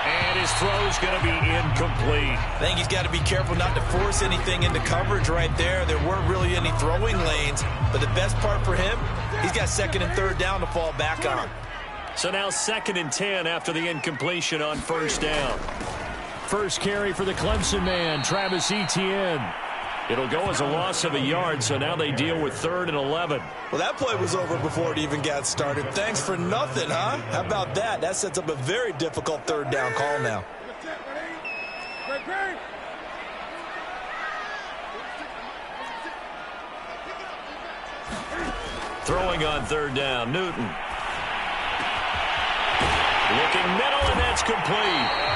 And his throw's going to be incomplete. I think he's got to be careful not to force anything into coverage right there. There weren't really any throwing lanes, but the best part for him, he's got 2nd and 3rd down to fall back on. So now 2nd and 10 after the incompletion on 1st down. First carry for the Clemson man, Travis Etienne. It'll go as a loss of a yard, so now they deal with 3rd and 11. Well, that play was over before it even got started. Thanks for nothing, huh? How about that? That sets up a very difficult 3rd down call now. Throwing on 3rd down, Newton. Looking middle, and that's complete.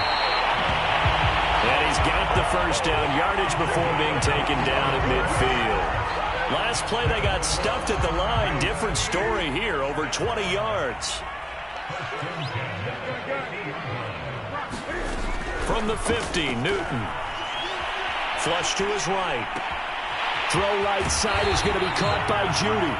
And he's got the first down, yardage before being taken down at midfield. Last play, they got stuffed at the line. Different story here, over 20 yards. From the 50, Newton. Flush to his right. Throw right side is going to be caught by Judy.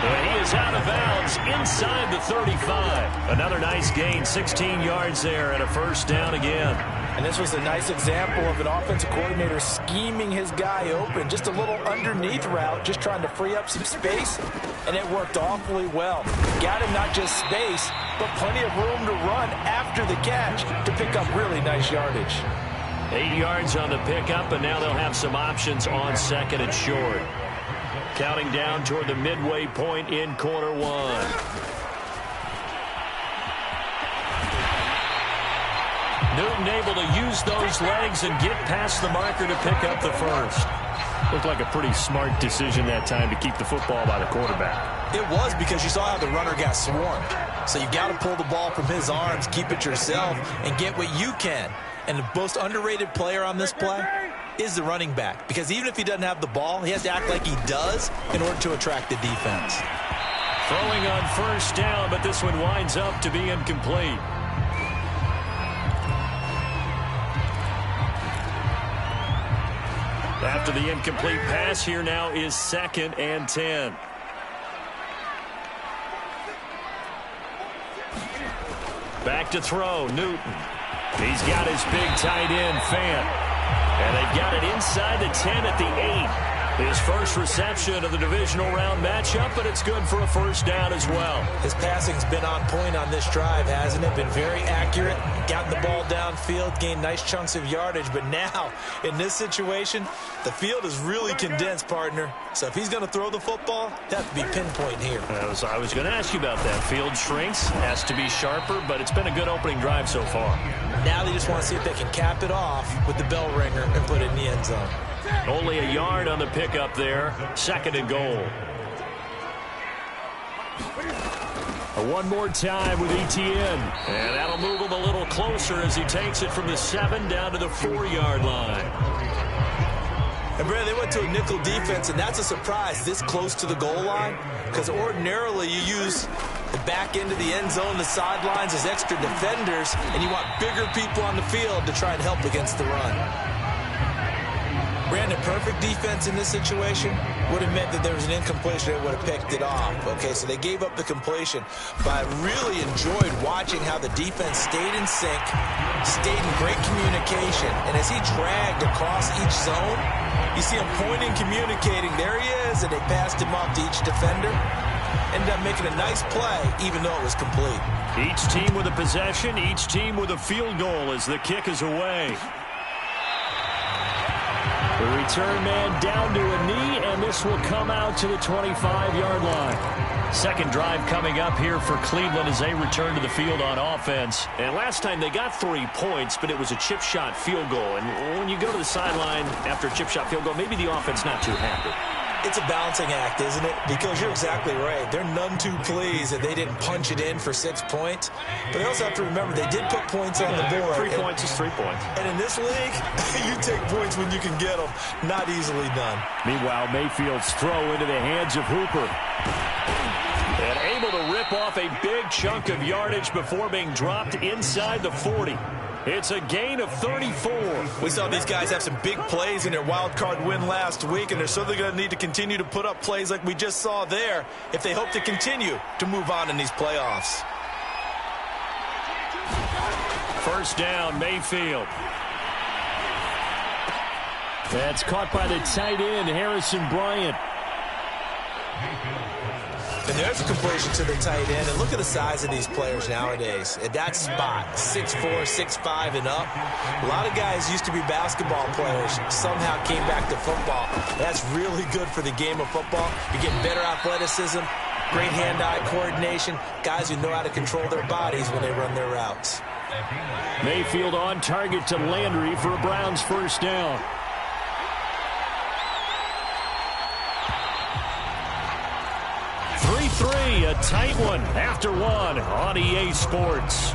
And he is out of bounds inside the 35. Another nice gain, 16 yards there, and a first down again. And this was a nice example of an offensive coordinator scheming his guy open. Just a little underneath route, just trying to free up some space, and it worked awfully well. Got him not just space, but plenty of room to run after the catch to pick up really nice yardage. 8 yards on the pickup, and now they'll have some options on second and short. Counting down toward the midway point in quarter one. Newton able to use those legs and get past the marker to pick up the first. Looked like a pretty smart decision that time to keep the football by the quarterback. It was, because you saw how the runner got swarmed. So you got to pull the ball from his arms, keep it yourself, and get what you can. And the most underrated player on this play is the running back. Because even if he doesn't have the ball, he has to act like he does in order to attract the defense. Throwing on first down, but this one winds up to be incomplete. After the incomplete pass, here now is 2nd and 10. Back to throw, Newton. He's got his big tight end, Fant. And they've got it inside the 10 at the 8. His first reception of the divisional round matchup, but it's good for a first down as well. His passing's been on point on this drive, hasn't it? Been very accurate, gotten the ball downfield, gained nice chunks of yardage. But now, in this situation, the field is really condensed, partner. So if he's going to throw the football, he'll have to be pinpoint here. I was going to ask you about that. Field shrinks, has to be sharper, but it's been a good opening drive so far. Now they just want to see if they can cap it off with the bell ringer and put it in the end zone. Only a yard on the pickup there. 2nd and goal. One more time with Etienne. And that'll move him a little closer as he takes it from the 7 down to the 4-yard line. And, Brad, they went to a nickel defense, and that's a surprise this close to the goal line, because ordinarily you use the back end of the end zone, the sidelines as extra defenders, and you want bigger people on the field to try and help against the run. Brandon, perfect defense in this situation would have meant that there was an incompletion that would have picked it off. Okay, so they gave up the completion. But I really enjoyed watching how the defense stayed in sync, stayed in great communication. And as he dragged across each zone, you see him pointing, communicating. There he is, and they passed him off to each defender. Ended up making a nice play, even though it was complete. Each team with a possession, each team with a field goal as the kick is away. The return man down to a knee, and this will come out to the 25-yard line. Second drive coming up here for Cleveland as they return to the field on offense. And last time they got 3 points, but it was a chip shot field goal. And when you go to the sideline after a chip shot field goal, maybe the offense not too happy. It's a balancing act, isn't it? Because you're exactly right. They're none too pleased that they didn't punch it in for 6 points. But they also have to remember they did put points on the board. 3 points is 3 points. And in this league, you take points when you can get them. Not easily done. Meanwhile, Mayfield's throw into the hands of Hooper. And able to rip off a big chunk of yardage before being dropped inside the 40. It's a gain of 34. We saw these guys have some big plays in their wild card win last week, and they're certainly going to need to continue to put up plays like we just saw there if they hope to continue to move on in these playoffs. First down, Mayfield. That's caught by the tight end, Harrison Bryant. And there's a completion to the tight end. And look at the size of these players nowadays. At that spot, 6'4", 6'5", and up. A lot of guys used to be basketball players, somehow came back to football. That's really good for the game of football. You're getting better athleticism, great hand-eye coordination, guys who know how to control their bodies when they run their routes. Mayfield on target to Landry for a Browns first down. 3-3, a tight one after one on EA Sports.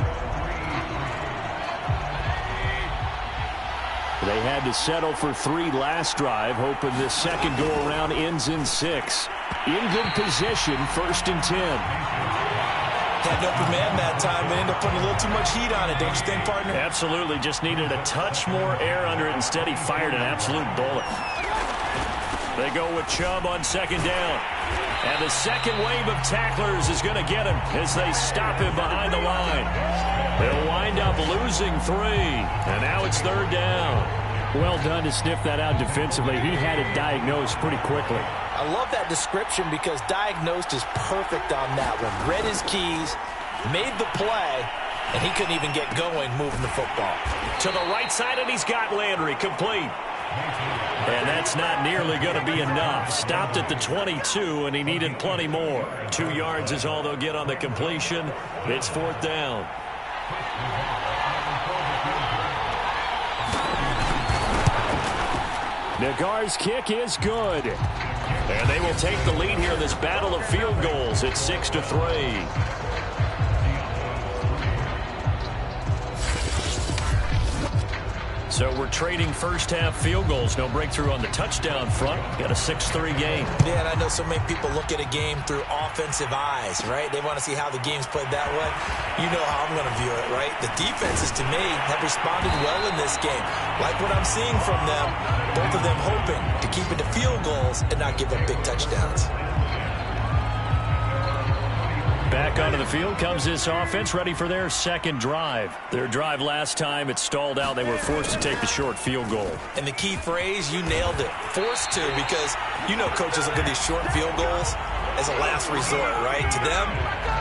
They had to settle for 3 last drive, hoping this second go-around ends in 6. In good position, 1st and 10. Had an open man that time, but ended up putting a little too much heat on it, don't you think, partner? Absolutely. Just needed a touch more air under it. Instead, he fired an absolute bullet. They go with Chubb on second down. And the second wave of tacklers is going to get him as they stop him behind the line. They'll wind up losing 3. And now it's third down. Well done to sniff that out defensively. He had it diagnosed pretty quickly. I love that description because diagnosed is perfect on that one. Read his keys, made the play, and he couldn't even get going moving the football. To the right side, and he's got Landry complete. And that's not nearly going to be enough. Stopped at the 22, and he needed plenty more. 2 yards is all they'll get on the completion. It's fourth down. Nagar's kick is good. And they will take the lead here in this battle of field goals. It's 6-3. So we're trading first-half field goals. No breakthrough on the touchdown front. Got a 6-3 game. Yeah, and I know so many people look at a game through offensive eyes, right? They want to see how the game's played that way. You know how I'm going to view it, right? The defenses, to me, have responded well in this game. Like what I'm seeing from them, both of them hoping to keep it to field goals and not give up big touchdowns. Back onto the field comes this offense, ready for their second drive. Their drive last time, it stalled out. They were forced to take the short field goal. And the key phrase, you nailed it. Forced to, because you know coaches look at these short field goals as a last resort, right? To them,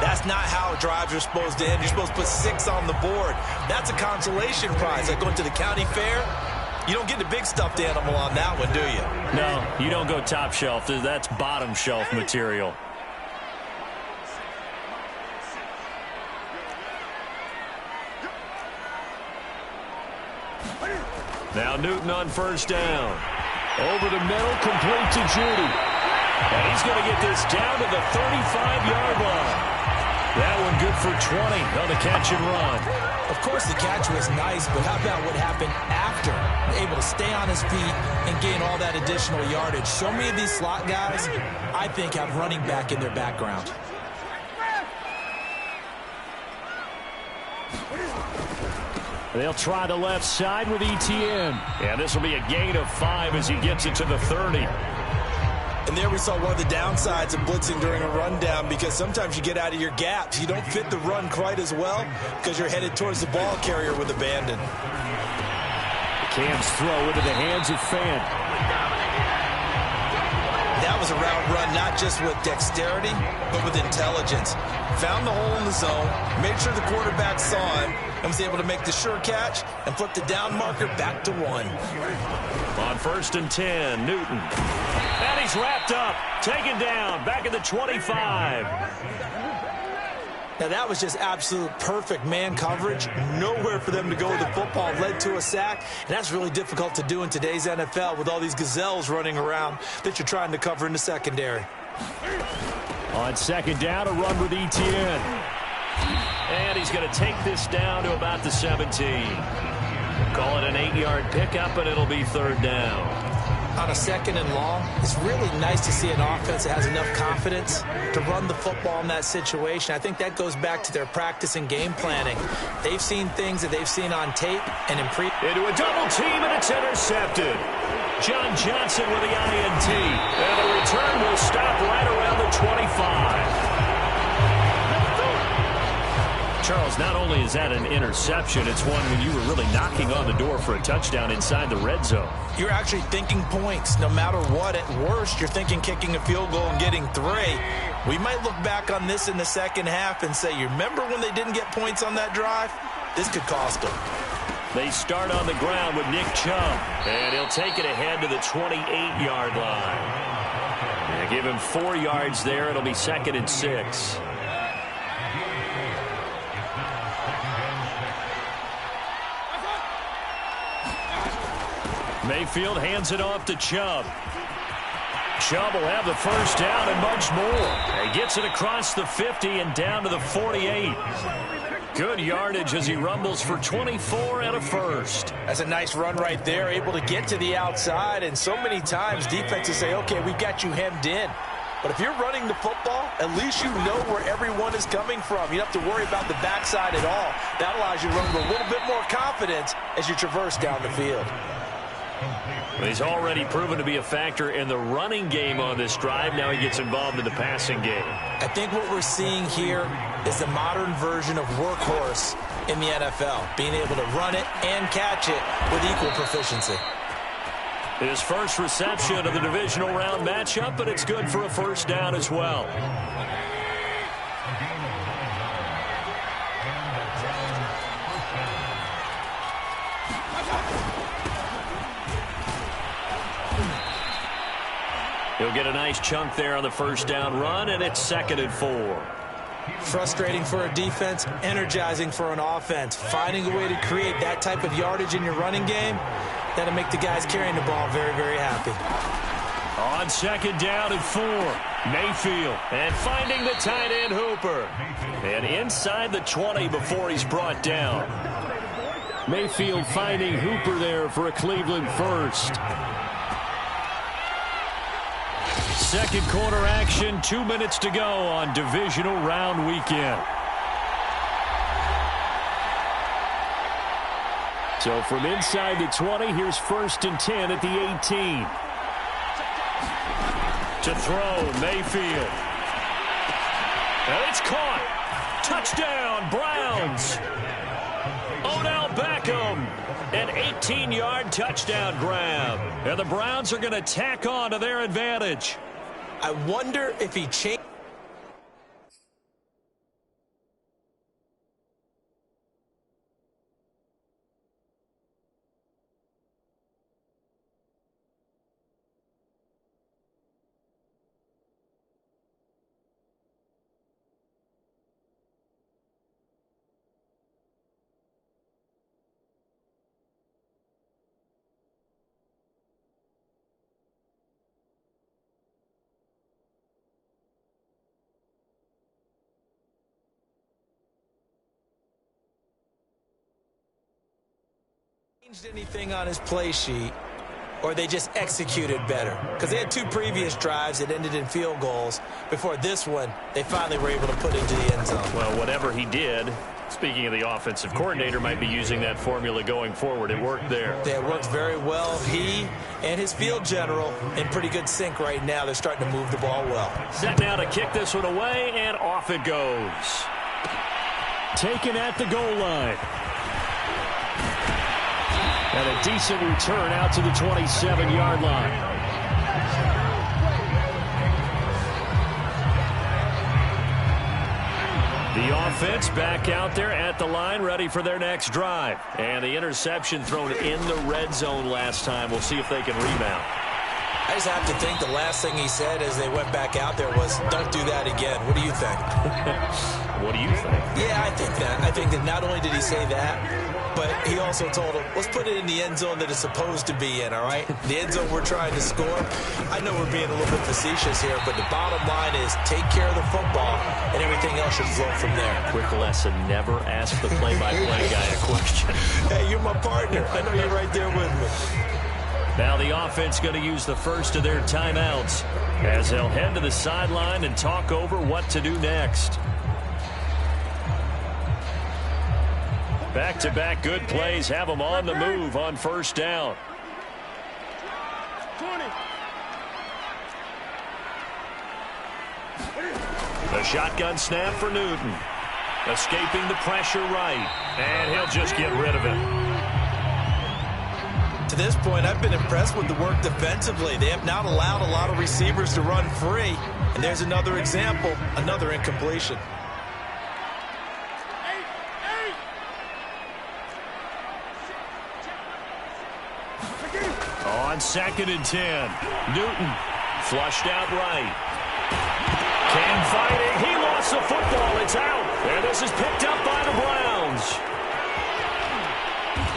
that's not how drives are supposed to end. You're supposed to put 6 on the board. That's a consolation prize. Like going to the county fair, you don't get the big stuffed animal on that one, do you? No, you don't go top shelf. That's bottom shelf material. Now Newton on first down. Over the middle, complete to Judy. And he's going to get this down to the 35-yard line. That one good for 20 on the catch and run. Of course, the catch was nice, but how about what happened after? Able to stay on his feet and gain all that additional yardage. So many of these slot guys, I think, have running back in their background. They'll try the left side with ETN. And this will be a gain of 5 as he gets it to the 30. And there we saw one of the downsides of blitzing during a rundown, because sometimes you get out of your gaps. You don't fit the run quite as well because you're headed towards the ball carrier with abandon. Cam's throw into the hands of Fant. That was a route run, not just with dexterity, but with intelligence. Found the hole in the zone, made sure the quarterback saw him, and was able to make the sure catch and flip the down marker back to 1. On first and 10, Newton. And he's wrapped up, taken down, back at the 25. Now that was just absolute perfect man coverage. Nowhere for them to go with the football. Led to a sack, and that's really difficult to do in today's NFL with all these gazelles running around that you're trying to cover in the secondary. On second down, a run with ETN. And he's going to take this down to about the 17. Call it an 8-yard pickup, and it'll be third down. On a second and long, it's really nice to see an offense that has enough confidence to run the football in that situation. I think that goes back to their practice and game planning. They've seen things that they've seen on tape and in into a double team, and it's intercepted. John Johnson with the INT. And the return will stop right around the 25. Charles, not only is that an interception, it's one when you were really knocking on the door for a touchdown inside the red zone. You're actually thinking points. No matter what, at worst, you're thinking kicking a field goal and getting 3. We might look back on this in the second half and say, you remember when they didn't get points on that drive? This could cost them. They start on the ground with Nick Chubb, and he'll take it ahead to the 28-yard line. And give him 4 yards there. It'll be second and 6. Mayfield hands it off to Chubb. Chubb will have the first down and much more. He gets it across the 50 and down to the 48. Good yardage as he rumbles for 24 and a first. That's a nice run right there, able to get to the outside. And so many times defenses say, okay, we've got you hemmed in. But if you're running the football, at least you know where everyone is coming from. You don't have to worry about the backside at all. That allows you to run with a little bit more confidence as you traverse down the field. Well, he's already proven to be a factor in the running game on this drive. Now he gets involved in the passing game. I think what we're seeing here is the modern version of workhorse in the NFL, being able to run it and catch it with equal proficiency. His first reception of the divisional round matchup, but it's good for a first down as well. He'll get a nice chunk there on the first down run, and it's 2nd and 4. Frustrating for a defense, energizing for an offense. Finding a way to create that type of yardage in your running game, that'll make the guys carrying the ball very, very happy. On 2nd down and 4, Mayfield. And finding the tight end, Hooper. And inside the 20 before he's brought down. Mayfield finding Hooper there for a Cleveland first. Second quarter action, 2 minutes to go on divisional round weekend. So from inside the 20, here's 1st and 10 at the 18. To throw, Mayfield. And it's caught. Touchdown, Browns. Odell Beckham. An 18-yard touchdown grab. And the Browns are going to tack on to their advantage. I wonder if he changed. Anything on his play sheet, or they just executed better? Because they had 2 previous drives that ended in field goals. Before this one, they finally were able to put into the end zone. Well, whatever he did, speaking of the offensive coordinator, might be using that formula going forward. It worked there. Yeah, it worked very well. He and his field general in pretty good sync right now. They're starting to move the ball well. Set now to kick this one away, and off it goes. Taken at the goal line. And a decent return out to the 27-yard line. The offense back out there at the line, ready for their next drive. And the interception thrown in the red zone last time. We'll see if they can rebound. I just have to think the last thing he said as they went back out there was, don't do that again. What do you think? What do you think? Yeah, I think that. I think that not only did he say that, but he also told him, let's put it in the end zone that it's supposed to be in, all right? The end zone we're trying to score. I know we're being a little bit facetious here, but the bottom line is take care of the football, and everything else should flow from there. Quick lesson, never ask the play-by-play guy a question. Hey, you're my partner. I know you're right there with me. Now the offense going to use the first of their timeouts as they'll head to the sideline and talk over what to do next. Back-to-back good plays have them on the move on first down. 20. The shotgun snap for Newton. Escaping the pressure right. And he'll just get rid of it. To this point, I've been impressed with the work defensively. They have not allowed a lot of receivers to run free. And there's another example, another incompletion. On 2nd and 10, Newton flushed out right. Cam fighting. He lost the football. It's out. And this is picked up by the Browns.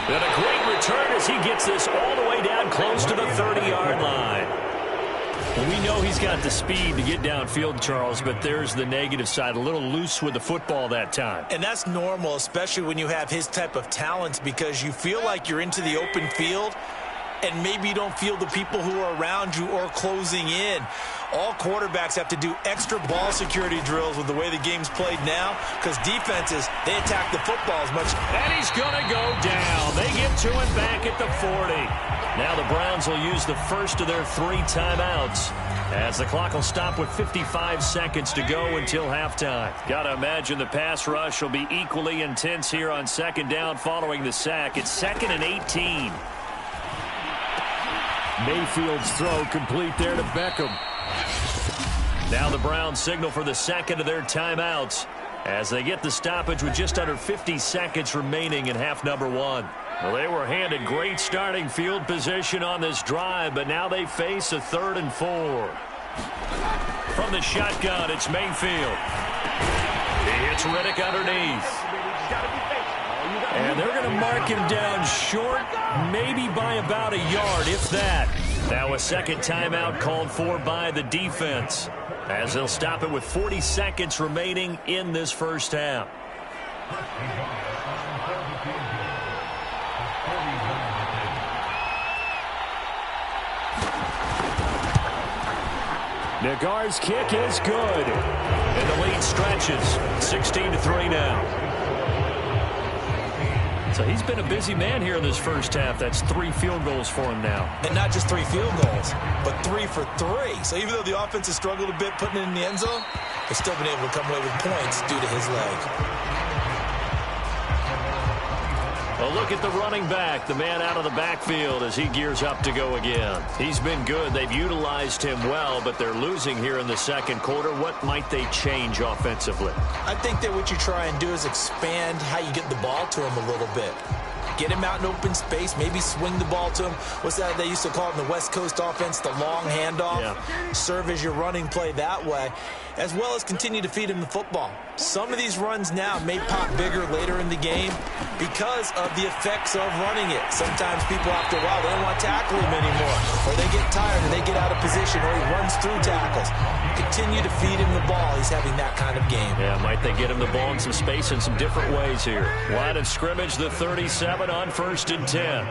And a great return as he gets this all the way down close to the 30-yard line. Well, we know he's got the speed to get downfield, Charles, but there's the negative side. A little loose with the football that time. And that's normal, especially when you have his type of talents, because you feel like you're into the open field and maybe you don't feel the people who are around you or closing in. All quarterbacks have to do extra ball security drills with the way the game's played now because defenses, they attack the football as much. And he's going to go down. They get to him back at the 40. Now the Browns will use the first of their 3 timeouts as the clock will stop with 55 seconds to go until halftime. Got to imagine the pass rush will be equally intense here on second down following the sack. It's 2nd and 18. Mayfield's throw complete there to Beckham. Now the Browns signal for the second of their timeouts as they get the stoppage with just under 50 seconds remaining in half number 1. Well, they were handed great starting field position on this drive, but now they face a 3rd and 4. From the shotgun, it's Mayfield. He hits Riddick underneath. And they're going to mark him down short, maybe by about a yard, if that. Now a second timeout called for by the defense as they'll stop it with 40 seconds remaining in this first half. Nagar's kick is good. And the lead stretches. 16-3 now. So he's been a busy man here in this first half. That's 3 field goals for him now. And not just 3 field goals, but 3 for 3. So even though the offense has struggled a bit putting it in the end zone, they've still been able to come away with points due to his leg. A look at the running back, the man out of the backfield as he gears up to go again. He's been good. They've utilized him well, but they're losing here in the second quarter. What might they change offensively? I think that what you try and do is expand how you get the ball to him a little bit. Get him out in open space, maybe swing the ball to him. What's that they used to call it in the West Coast offense, the long handoff? Yeah. Serve as your running play that way, as well as continue to feed him the football. Some of these runs now may pop bigger later in the game because of the effects of running it. Sometimes people, after a while, they don't want to tackle him anymore, or they get tired, or they get out of position, or he runs through tackles. Continue to feed him the ball. He's having that kind of game. Yeah, might they get him the ball in some space in some different ways here. Line of scrimmage, the 37 on 1st and 10.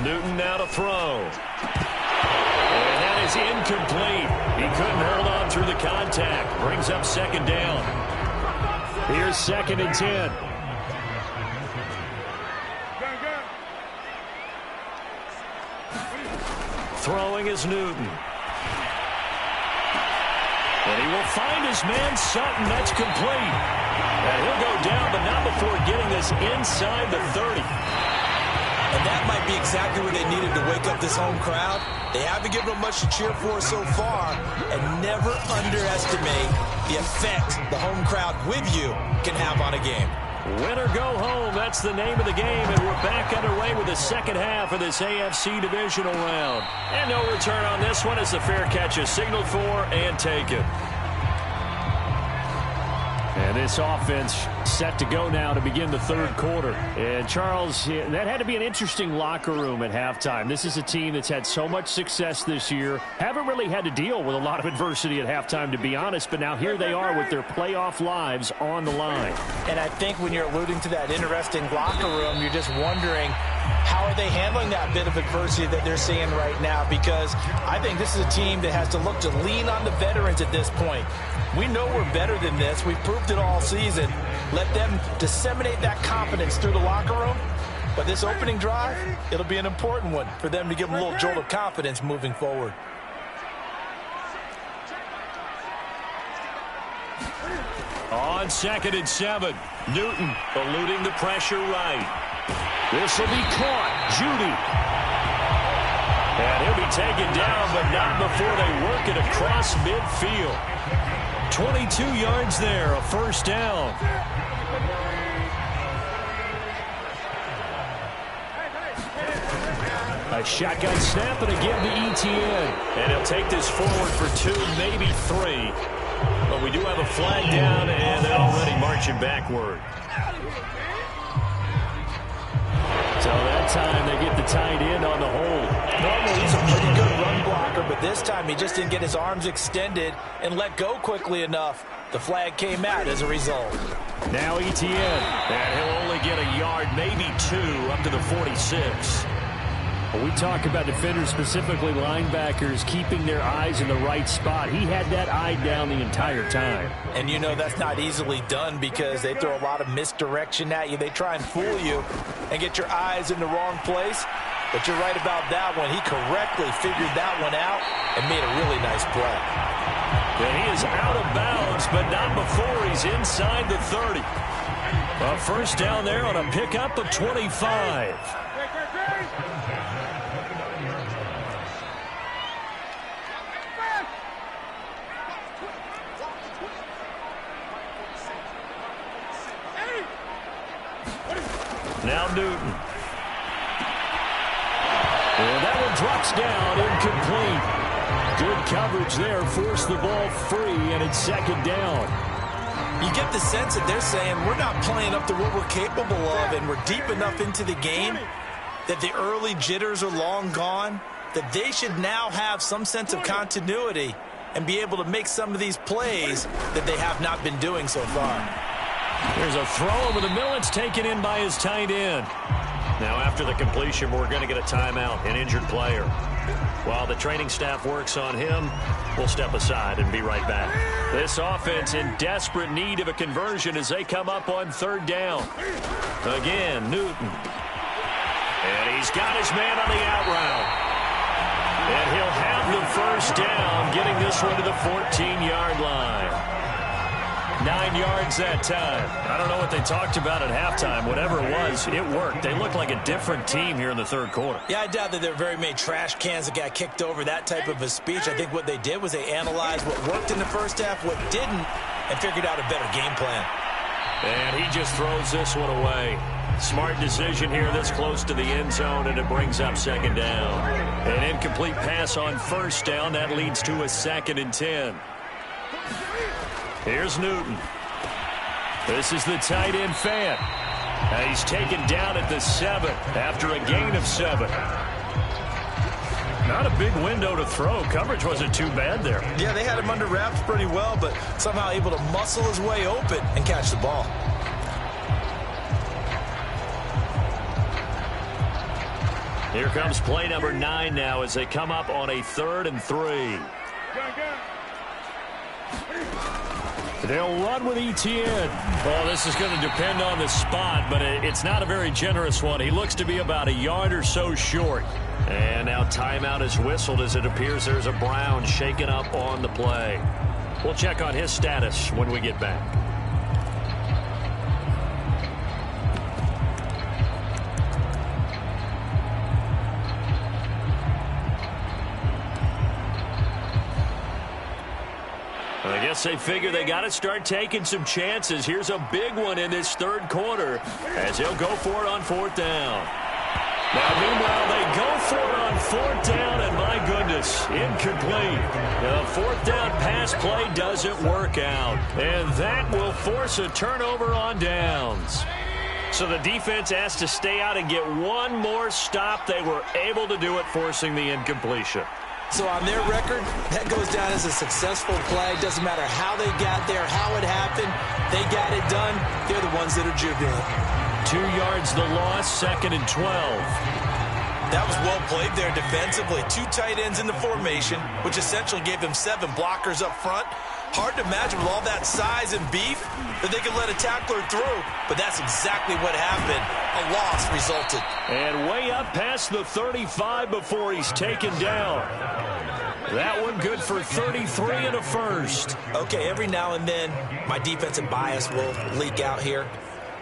Newton now to throw. And that is incomplete. He couldn't hold on through the contact. Brings up second down. Here's 2nd and 10. Throwing is Newton. And he will find his man Sutton. That's complete. And he'll go down, but not before getting this inside the 30. And that might be exactly what they needed to wake up this home crowd. They haven't given them much to cheer for so far. And never underestimate the effect the home crowd with you can have on a game. Win or go home, that's the name of the game, and we're back underway with the second half of this AFC divisional round. And no return on this one as the fair catch is signaled for and taken. And this offense set to go now to begin the third quarter. And Charles, that had to be an interesting locker room at halftime. This is a team that's had so much success this year. Haven't really had to deal with a lot of adversity at halftime, to be honest. But now here they are with their playoff lives on the line. And I think when you're alluding to that interesting locker room, you're just wondering, how are they handling that bit of adversity that they're seeing right now? Because I think this is a team that has to look to lean on the veterans at this point. We know we're better than this. We've proved it all season. Let them disseminate that confidence through the locker room. But this opening drive, it'll be an important one for them to give them a little jolt of confidence moving forward. On 2nd and 7, Newton eluding the pressure right. This will be caught. Judy. And he'll be taken down, but not before they work it across midfield. 22 yards there, a first down. A shotgun snap and again to Etienne. And he'll take this forward for 2, maybe 3. But we do have a flag down, and they're already marching backward. So that time they get the tight end on the hold. Normally he's a pretty good run blocker, but this time he just didn't get his arms extended and let go quickly enough. The flag came out as a result. Now Etienne. And he'll only get a yard, maybe 2, up to the 46. When we talk about defenders, specifically linebackers, keeping their eyes in the right spot, he had that eye down the entire time. And you know that's not easily done because they throw a lot of misdirection at you. They try and fool you and get your eyes in the wrong place. But you're right about that one. He correctly figured that one out and made a really nice play. And he is out of bounds, but not before he's inside the 30. A first down there on a pickup of 25. Now Newton. And that one drops down, incomplete. Good coverage there, forced the ball free, and it's second down. You get the sense that they're saying we're not playing up to what we're capable of, and we're deep enough into the game that the early jitters are long gone, that they should now have some sense of continuity and be able to make some of these plays that they have not been doing so far. There's a throw over the middle. It's taken in by his tight end. Now, after the completion, we're going to get a timeout, an injured player. While the training staff works on him, we'll step aside and be right back. This offense in desperate need of a conversion as they come up on third down. Again, Newton. And he's got his man on the out route. And he'll have the first down, getting this one to the 14-yard line. 9 yards that time. I don't know what they talked about at halftime. Whatever it was, it worked. They look like a different team here in the third quarter. Yeah, I doubt that there were very many trash cans that got kicked over, that type of a speech. I think what they did was they analyzed what worked in the first half, what didn't, and figured out a better game plan. And he just throws this one away. Smart decision here this close to the end zone, and it brings up second down. An incomplete pass on first down. That leads to a 2nd and 10. Here's Newton. This is the tight end Fant. He's taken down at the 7 after a gain of 7. Not a big window to throw. Coverage wasn't too bad there. Yeah, they had him under wraps pretty well, but somehow able to muscle his way open and catch the ball. Here comes play number 9 now as they come up on a 3rd and 3. They'll run with Etienne. Oh, this is going to depend on the spot, but it's not a very generous one. He looks to be about a yard or so short. And now timeout is whistled as it appears there's a Brown shaken up on the play. We'll check on his status when we get back. I guess they figure they got to start taking some chances. Here's a big one in this third quarter as he'll go for it on 4th down. Now, meanwhile, they go for it on 4th down, and my goodness, incomplete. The 4th down pass play doesn't work out, and that will force a turnover on downs. So the defense asked to stay out and get one more stop. They were able to do it, forcing the incompletion. So on their record, that goes down as a successful play. Doesn't matter how they got there, how it happened. They got it done. They're the ones that are jubilant. 2 yards the loss, 2nd and 12. That was well played there defensively. 2 tight ends in the formation, which essentially gave them 7 blockers up front. Hard to imagine with all that size and beef that they could let a tackler through. But that's exactly what happened. A loss resulted. And way up past the 35 before he's taken down. That one good for 33 and a first. Okay, every now and then my defensive bias will leak out here.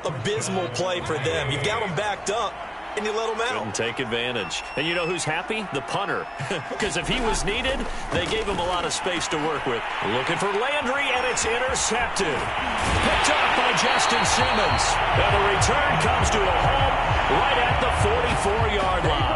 Abysmal play for them. You've got them backed up, and you let them out. Couldn't take advantage. And you know who's happy? The punter. Because if he was needed, they gave him a lot of space to work with. Looking for Landry, and it's intercepted. Picked up by Justin Simmons. And the return comes to a halt right at the 44-yard line.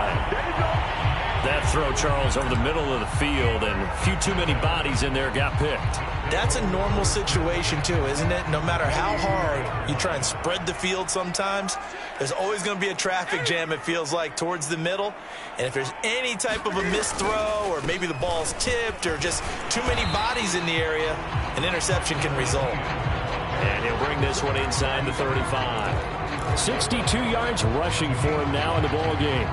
That throw, Charles, over the middle of the field, and a few too many bodies in there got picked. That's a normal situation, too, isn't it? No matter how hard you try and spread the field sometimes, there's always going to be a traffic jam, it feels like, towards the middle. And if there's any type of a missed throw or maybe the ball's tipped or just too many bodies in the area, an interception can result. And he'll bring this one inside the 35. 62 yards rushing for him now in the ball game.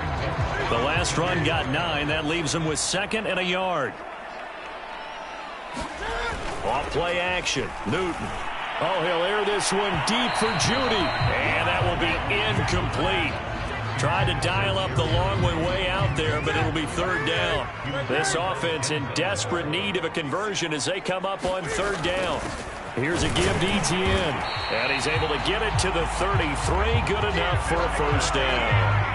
The last run got 9. That leaves him with 2nd and a yard. Off play action. Newton. Oh, he'll air this one deep for Judy. And that will be incomplete. Tried to dial up the long one way out there, but it'll be 3rd down. This offense in desperate need of a conversion as they come up on 3rd down. Here's a give to Etienne. And he's able to get it to the 33. Good enough for a 1st down.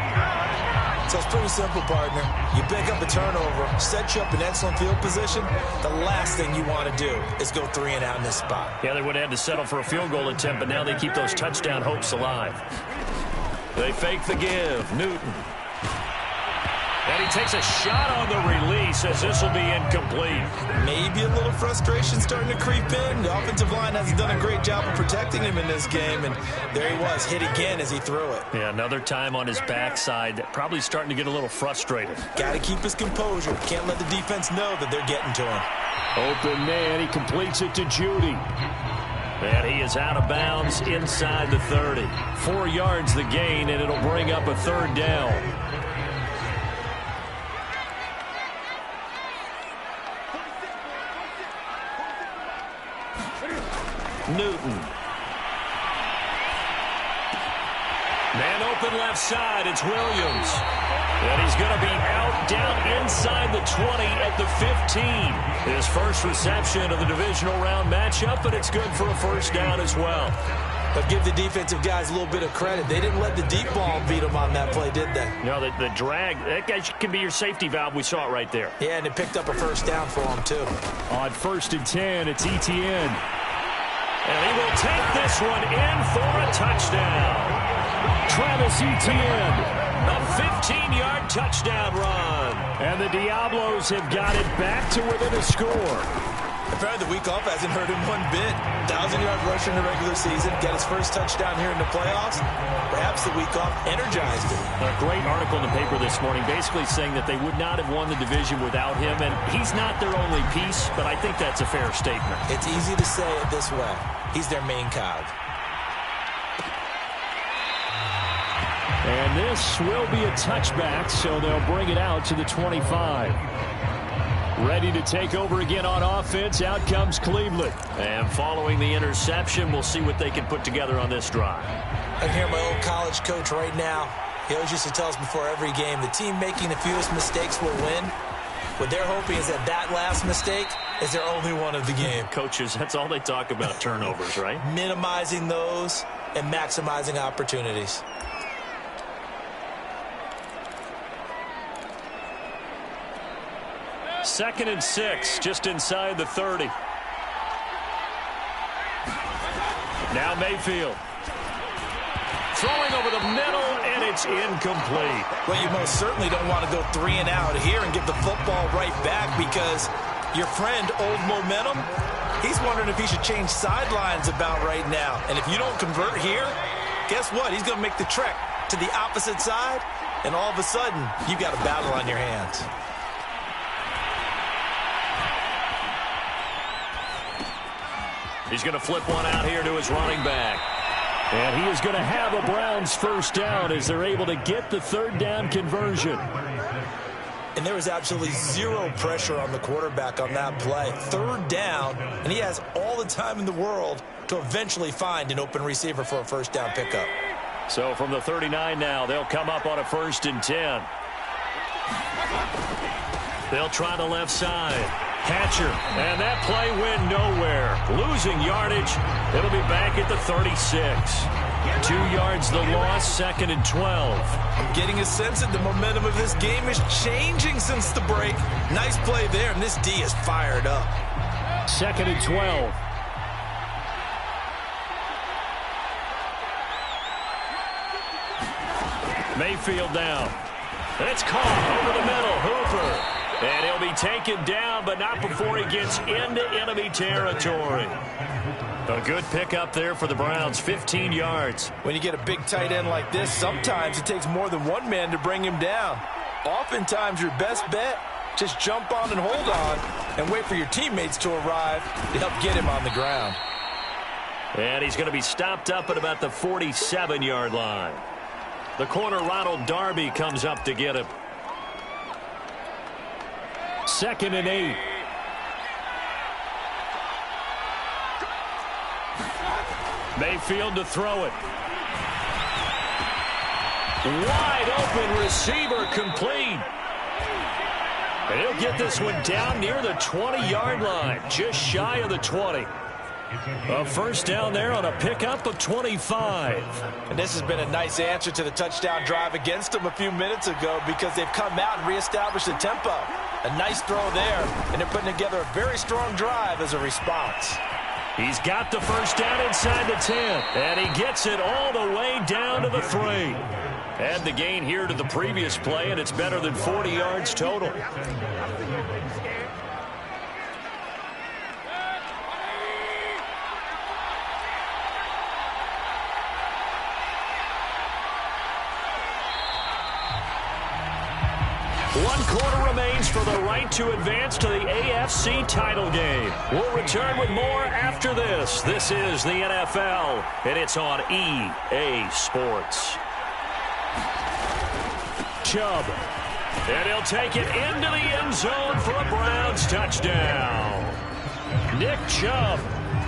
So it's pretty simple, partner. You pick up a turnover, set you up in excellent field position. The last thing you want to do is go 3 and out in this spot. Yeah, they would have had to settle for a field goal attempt, but now they keep those touchdown hopes alive. They fake the give. Newton. And he takes a shot on the release as this will be incomplete. Maybe a little frustration starting to creep in. The offensive line hasn't done a great job of protecting him in this game, and there he was, hit again as he threw it. Yeah, another time on his backside, probably starting to get a little frustrated. Got to keep his composure. Can't let the defense know that they're getting to him. Open man, he completes it to Judy. And he is out of bounds inside the 30. 4 yards the gain, and it'll bring up a 3rd down. Newton. Man open left side. It's Williams. And he's going to be out down inside the 20 at the 15. His first reception of the divisional round matchup, but it's good for a 1st down as well. But give the defensive guys a little bit of credit. They didn't let the deep ball beat them on that play, did they? No, the drag, that guy can be your safety valve. We saw it right there. Yeah, and it picked up a 1st down for them, too. On 1st and 10, it's Etienne. And he will take this one in for a touchdown. Travis Etienne. A 15-yard touchdown run. And the Diablos have got it back to within a score. Apparently the week off hasn't hurt him one bit. 1,000-yard rusher in the regular season. Got his first touchdown here in the playoffs. Perhaps the week off energized him. A great article in the paper this morning basically saying that they would not have won the division without him. And he's not their only piece, but I think that's a fair statement. It's easy to say it this way. He's their main cog. And this will be a touchback, so they'll bring it out to the 25. Ready to take over again on offense. Out comes Cleveland. And following the interception, we'll see what they can put together on this drive. I can hear my old college coach right now. He always used to tell us before every game, the team making the fewest mistakes will win. What they're hoping is that that last mistake is their only one of the game. Coaches, that's all they talk about, turnovers, right? Minimizing those and maximizing opportunities. Second and 6, just inside the 30. Now Mayfield. Throwing over the middle, and it's incomplete. Well, you most certainly don't want to go 3 and out here and give the football right back because your friend, Old Momentum, he's wondering if he should change sidelines about right now. And if you don't convert here, guess what? He's going to make the trek to the opposite side, and all of a sudden, you've got a battle on your hands. He's going to flip one out here to his running back. And he is going to have a Browns 1st down as they're able to get the 3rd down conversion. And there was absolutely zero pressure on the quarterback on that play. 3rd down, and he has all the time in the world to eventually find an open receiver for a 1st down pickup. So from the 39 now, they'll come up on a 1st and 10. They'll try the left side. Hatcher, and that play went nowhere. Losing yardage. It'll be back at the 36. 2 yards the loss, 2nd and 12. I'm getting a sense that the momentum of this game is changing since the break. Nice play there, and this D is fired up. 2nd and 12. Mayfield down. And it's caught over the middle. Hooper. And he'll be taken down, but not before he gets into enemy territory. A good pickup there for the Browns, 15 yards. When you get a big tight end like this, sometimes it takes more than one man to bring him down. Oftentimes, your best bet, just jump on and hold on and wait for your teammates to arrive to help get him on the ground. And he's going to be stopped up at about the 47-yard line. The corner, Ronald Darby, comes up to get him. 2nd and 8. Mayfield to throw it. Wide open receiver, complete. And he'll get this one down near the 20-yard line, just shy of the 20. A first down there on a pickup of 25. And this has been a nice answer to the touchdown drive against them a few minutes ago because they've come out and reestablished the tempo. A nice throw there, and they're putting together a very strong drive as a response. He's got the first down inside the 10, and he gets it all the way down to the 3. Add the gain here to the previous play, and it's better than 40 yards total. One quarter remains for the right to advance to the AFC title game. We'll return with more after this. This is the NFL, and it's on EA Sports. Chubb, and he'll take it into the end zone for a Browns touchdown. Nick Chubb,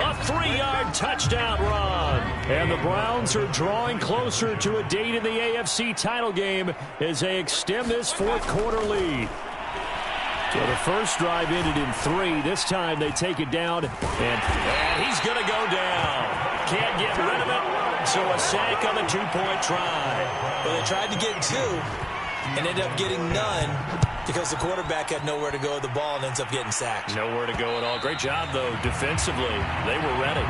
a 3-yard touchdown run. And the Browns are drawing closer to a date in the AFC title game as they extend this fourth quarter lead. So the first drive ended in 3. This time they take it down, and he's going to go down. Can't get rid of it, so a sack on the 2-point try. Well, they tried to get 2 and ended up getting none because the quarterback had nowhere to go with the ball and ends up getting sacked. Nowhere to go at all. Great job, though, defensively. They were ready.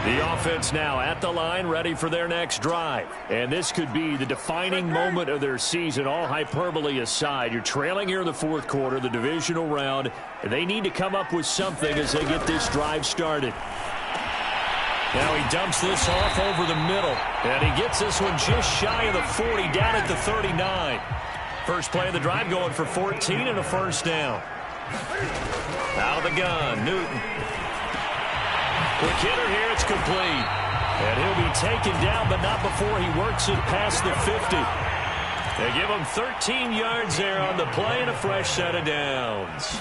The offense now at the line, ready for their next drive. And this could be the defining moment of their season, all hyperbole aside. You're trailing here in the fourth quarter, the divisional round. And they need to come up with something as they get this drive started. Now he dumps this off over the middle. And he gets this one just shy of the 40, down at the 39. First play of the drive going for 14 and a first down. Out of the gun, Newton. Quick hitter here, it's complete. And he'll be taken down, but not before he works it past the 50. They give him 13 yards there on the play and a fresh set of downs.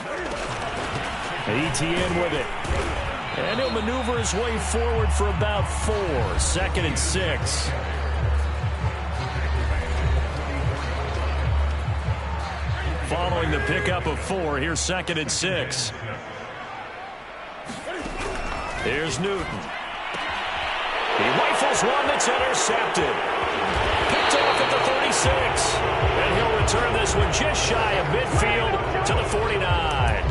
ETN with it. And he'll maneuver his way forward for about 4. 2nd and 6. Following the pickup of 4, here's 2nd and 6. Here's Newton. He rifles one that's intercepted. Picked off at the 36. And he'll return this one just shy of midfield to the 49.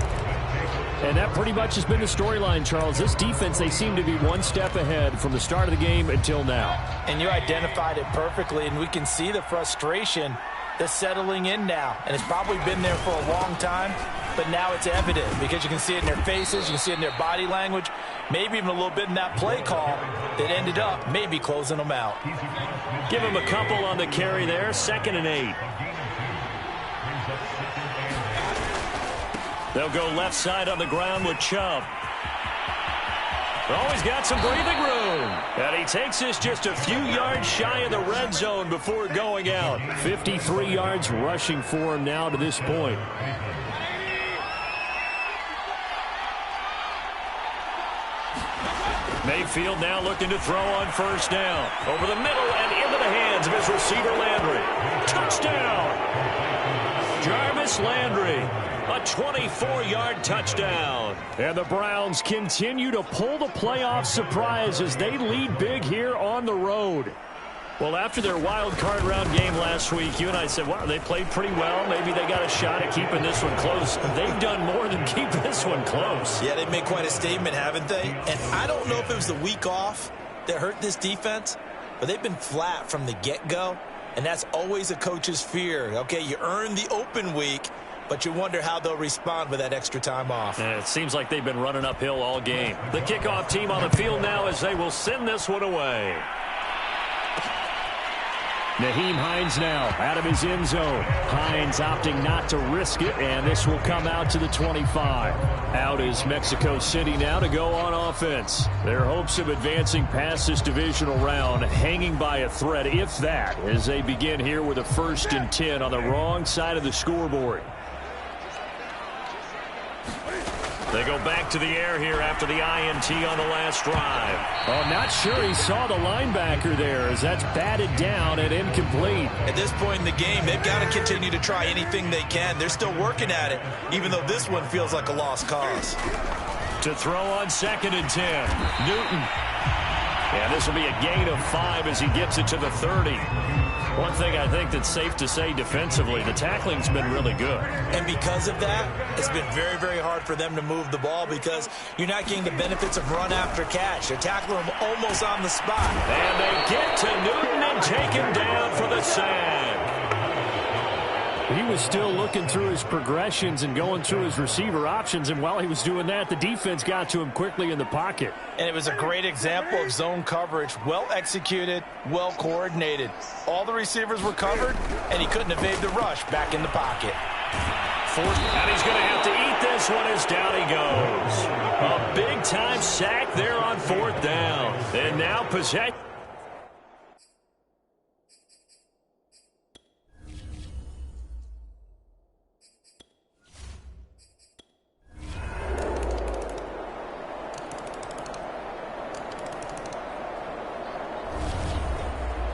And that pretty much has been the storyline, Charles. This defense, they seem to be one step ahead from the start of the game until now. And you identified it perfectly, and we can see the frustration that's settling in now. And it's probably been there for a long time, but now it's evident because you can see it in their faces, you can see it in their body language, maybe even a little bit in that play call that ended up maybe closing them out. Give him a couple on the carry there, 2nd and 8. They'll go left side on the ground with Chubb. Always got some breathing room. And he takes this just a few yards shy of the red zone before going out. 53 yards rushing for him now to this point. Mayfield now looking to throw on first down. Over the middle and into the hands of his receiver, Landry. Touchdown! Jarvis Landry. A 24-yard touchdown. And the Browns continue to pull the playoff surprise as they lead big here on the road. Well, after their wild card round game last week, you and I said, wow, they played pretty well. Maybe they got a shot at keeping this one close. They've done more than keep this one close. Yeah, they've made quite a statement, haven't they? And I don't know if it was the week off that hurt this defense, but they've been flat from the get-go, and that's always a coach's fear. Okay, you earn the open week, but you wonder how they'll respond with that extra time off. And it seems like they've been running uphill all game. The kickoff team on the field now as they will send this one away. Nyheim Hines now out of his end zone. Hines opting not to risk it, and this will come out to the 25. Out is Mexico City now to go on offense. Their hopes of advancing past this divisional round hanging by a thread, if that, as they begin here with a 1st and 10 on the wrong side of the scoreboard. They go back to the air here after the INT on the last drive. Oh, not sure he saw the linebacker there as that's batted down and incomplete. At this point in the game, they've got to continue to try anything they can. They're still working at it, even though this one feels like a lost cause. To throw on 2nd and 10. Newton. And this will be a gain of 5 as he gets it to the 30. One thing I think that's safe to say defensively, the tackling's been really good. And because of that, it's been very, very hard for them to move the ball because you're not getting the benefits of run after catch. They're tackling him almost on the spot. And they get to Newton and take him down for the sack. He was still looking through his progressions and going through his receiver options, and while he was doing that, the defense got to him quickly in the pocket. And it was a great example of zone coverage, well executed, well coordinated. All the receivers were covered, and he couldn't evade the rush back in the pocket. And he's going to have to eat this one as down he goes. A big-time sack there on 4th down. And now possession.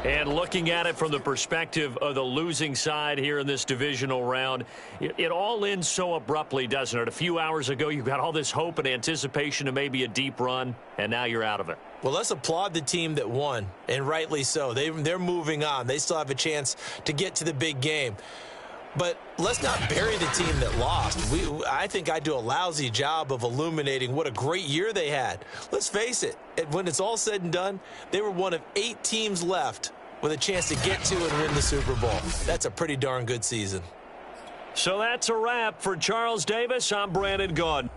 And looking at it from the perspective of the losing side here in this divisional round, it all ends so abruptly, doesn't it? A few hours ago, you got all this hope and anticipation of maybe a deep run, and now you're out of it. Well, let's applaud the team that won, and rightly so. They're moving on. They still have a chance to get to the big game. But let's not bury the team that lost. I think I do a lousy job of illuminating what a great year they had. Let's face it, when it's all said and done, they were one of 8 teams left with a chance to get to and win the Super Bowl. That's a pretty darn good season. So that's a wrap for Charles Davis. I'm Brandon Gaudin.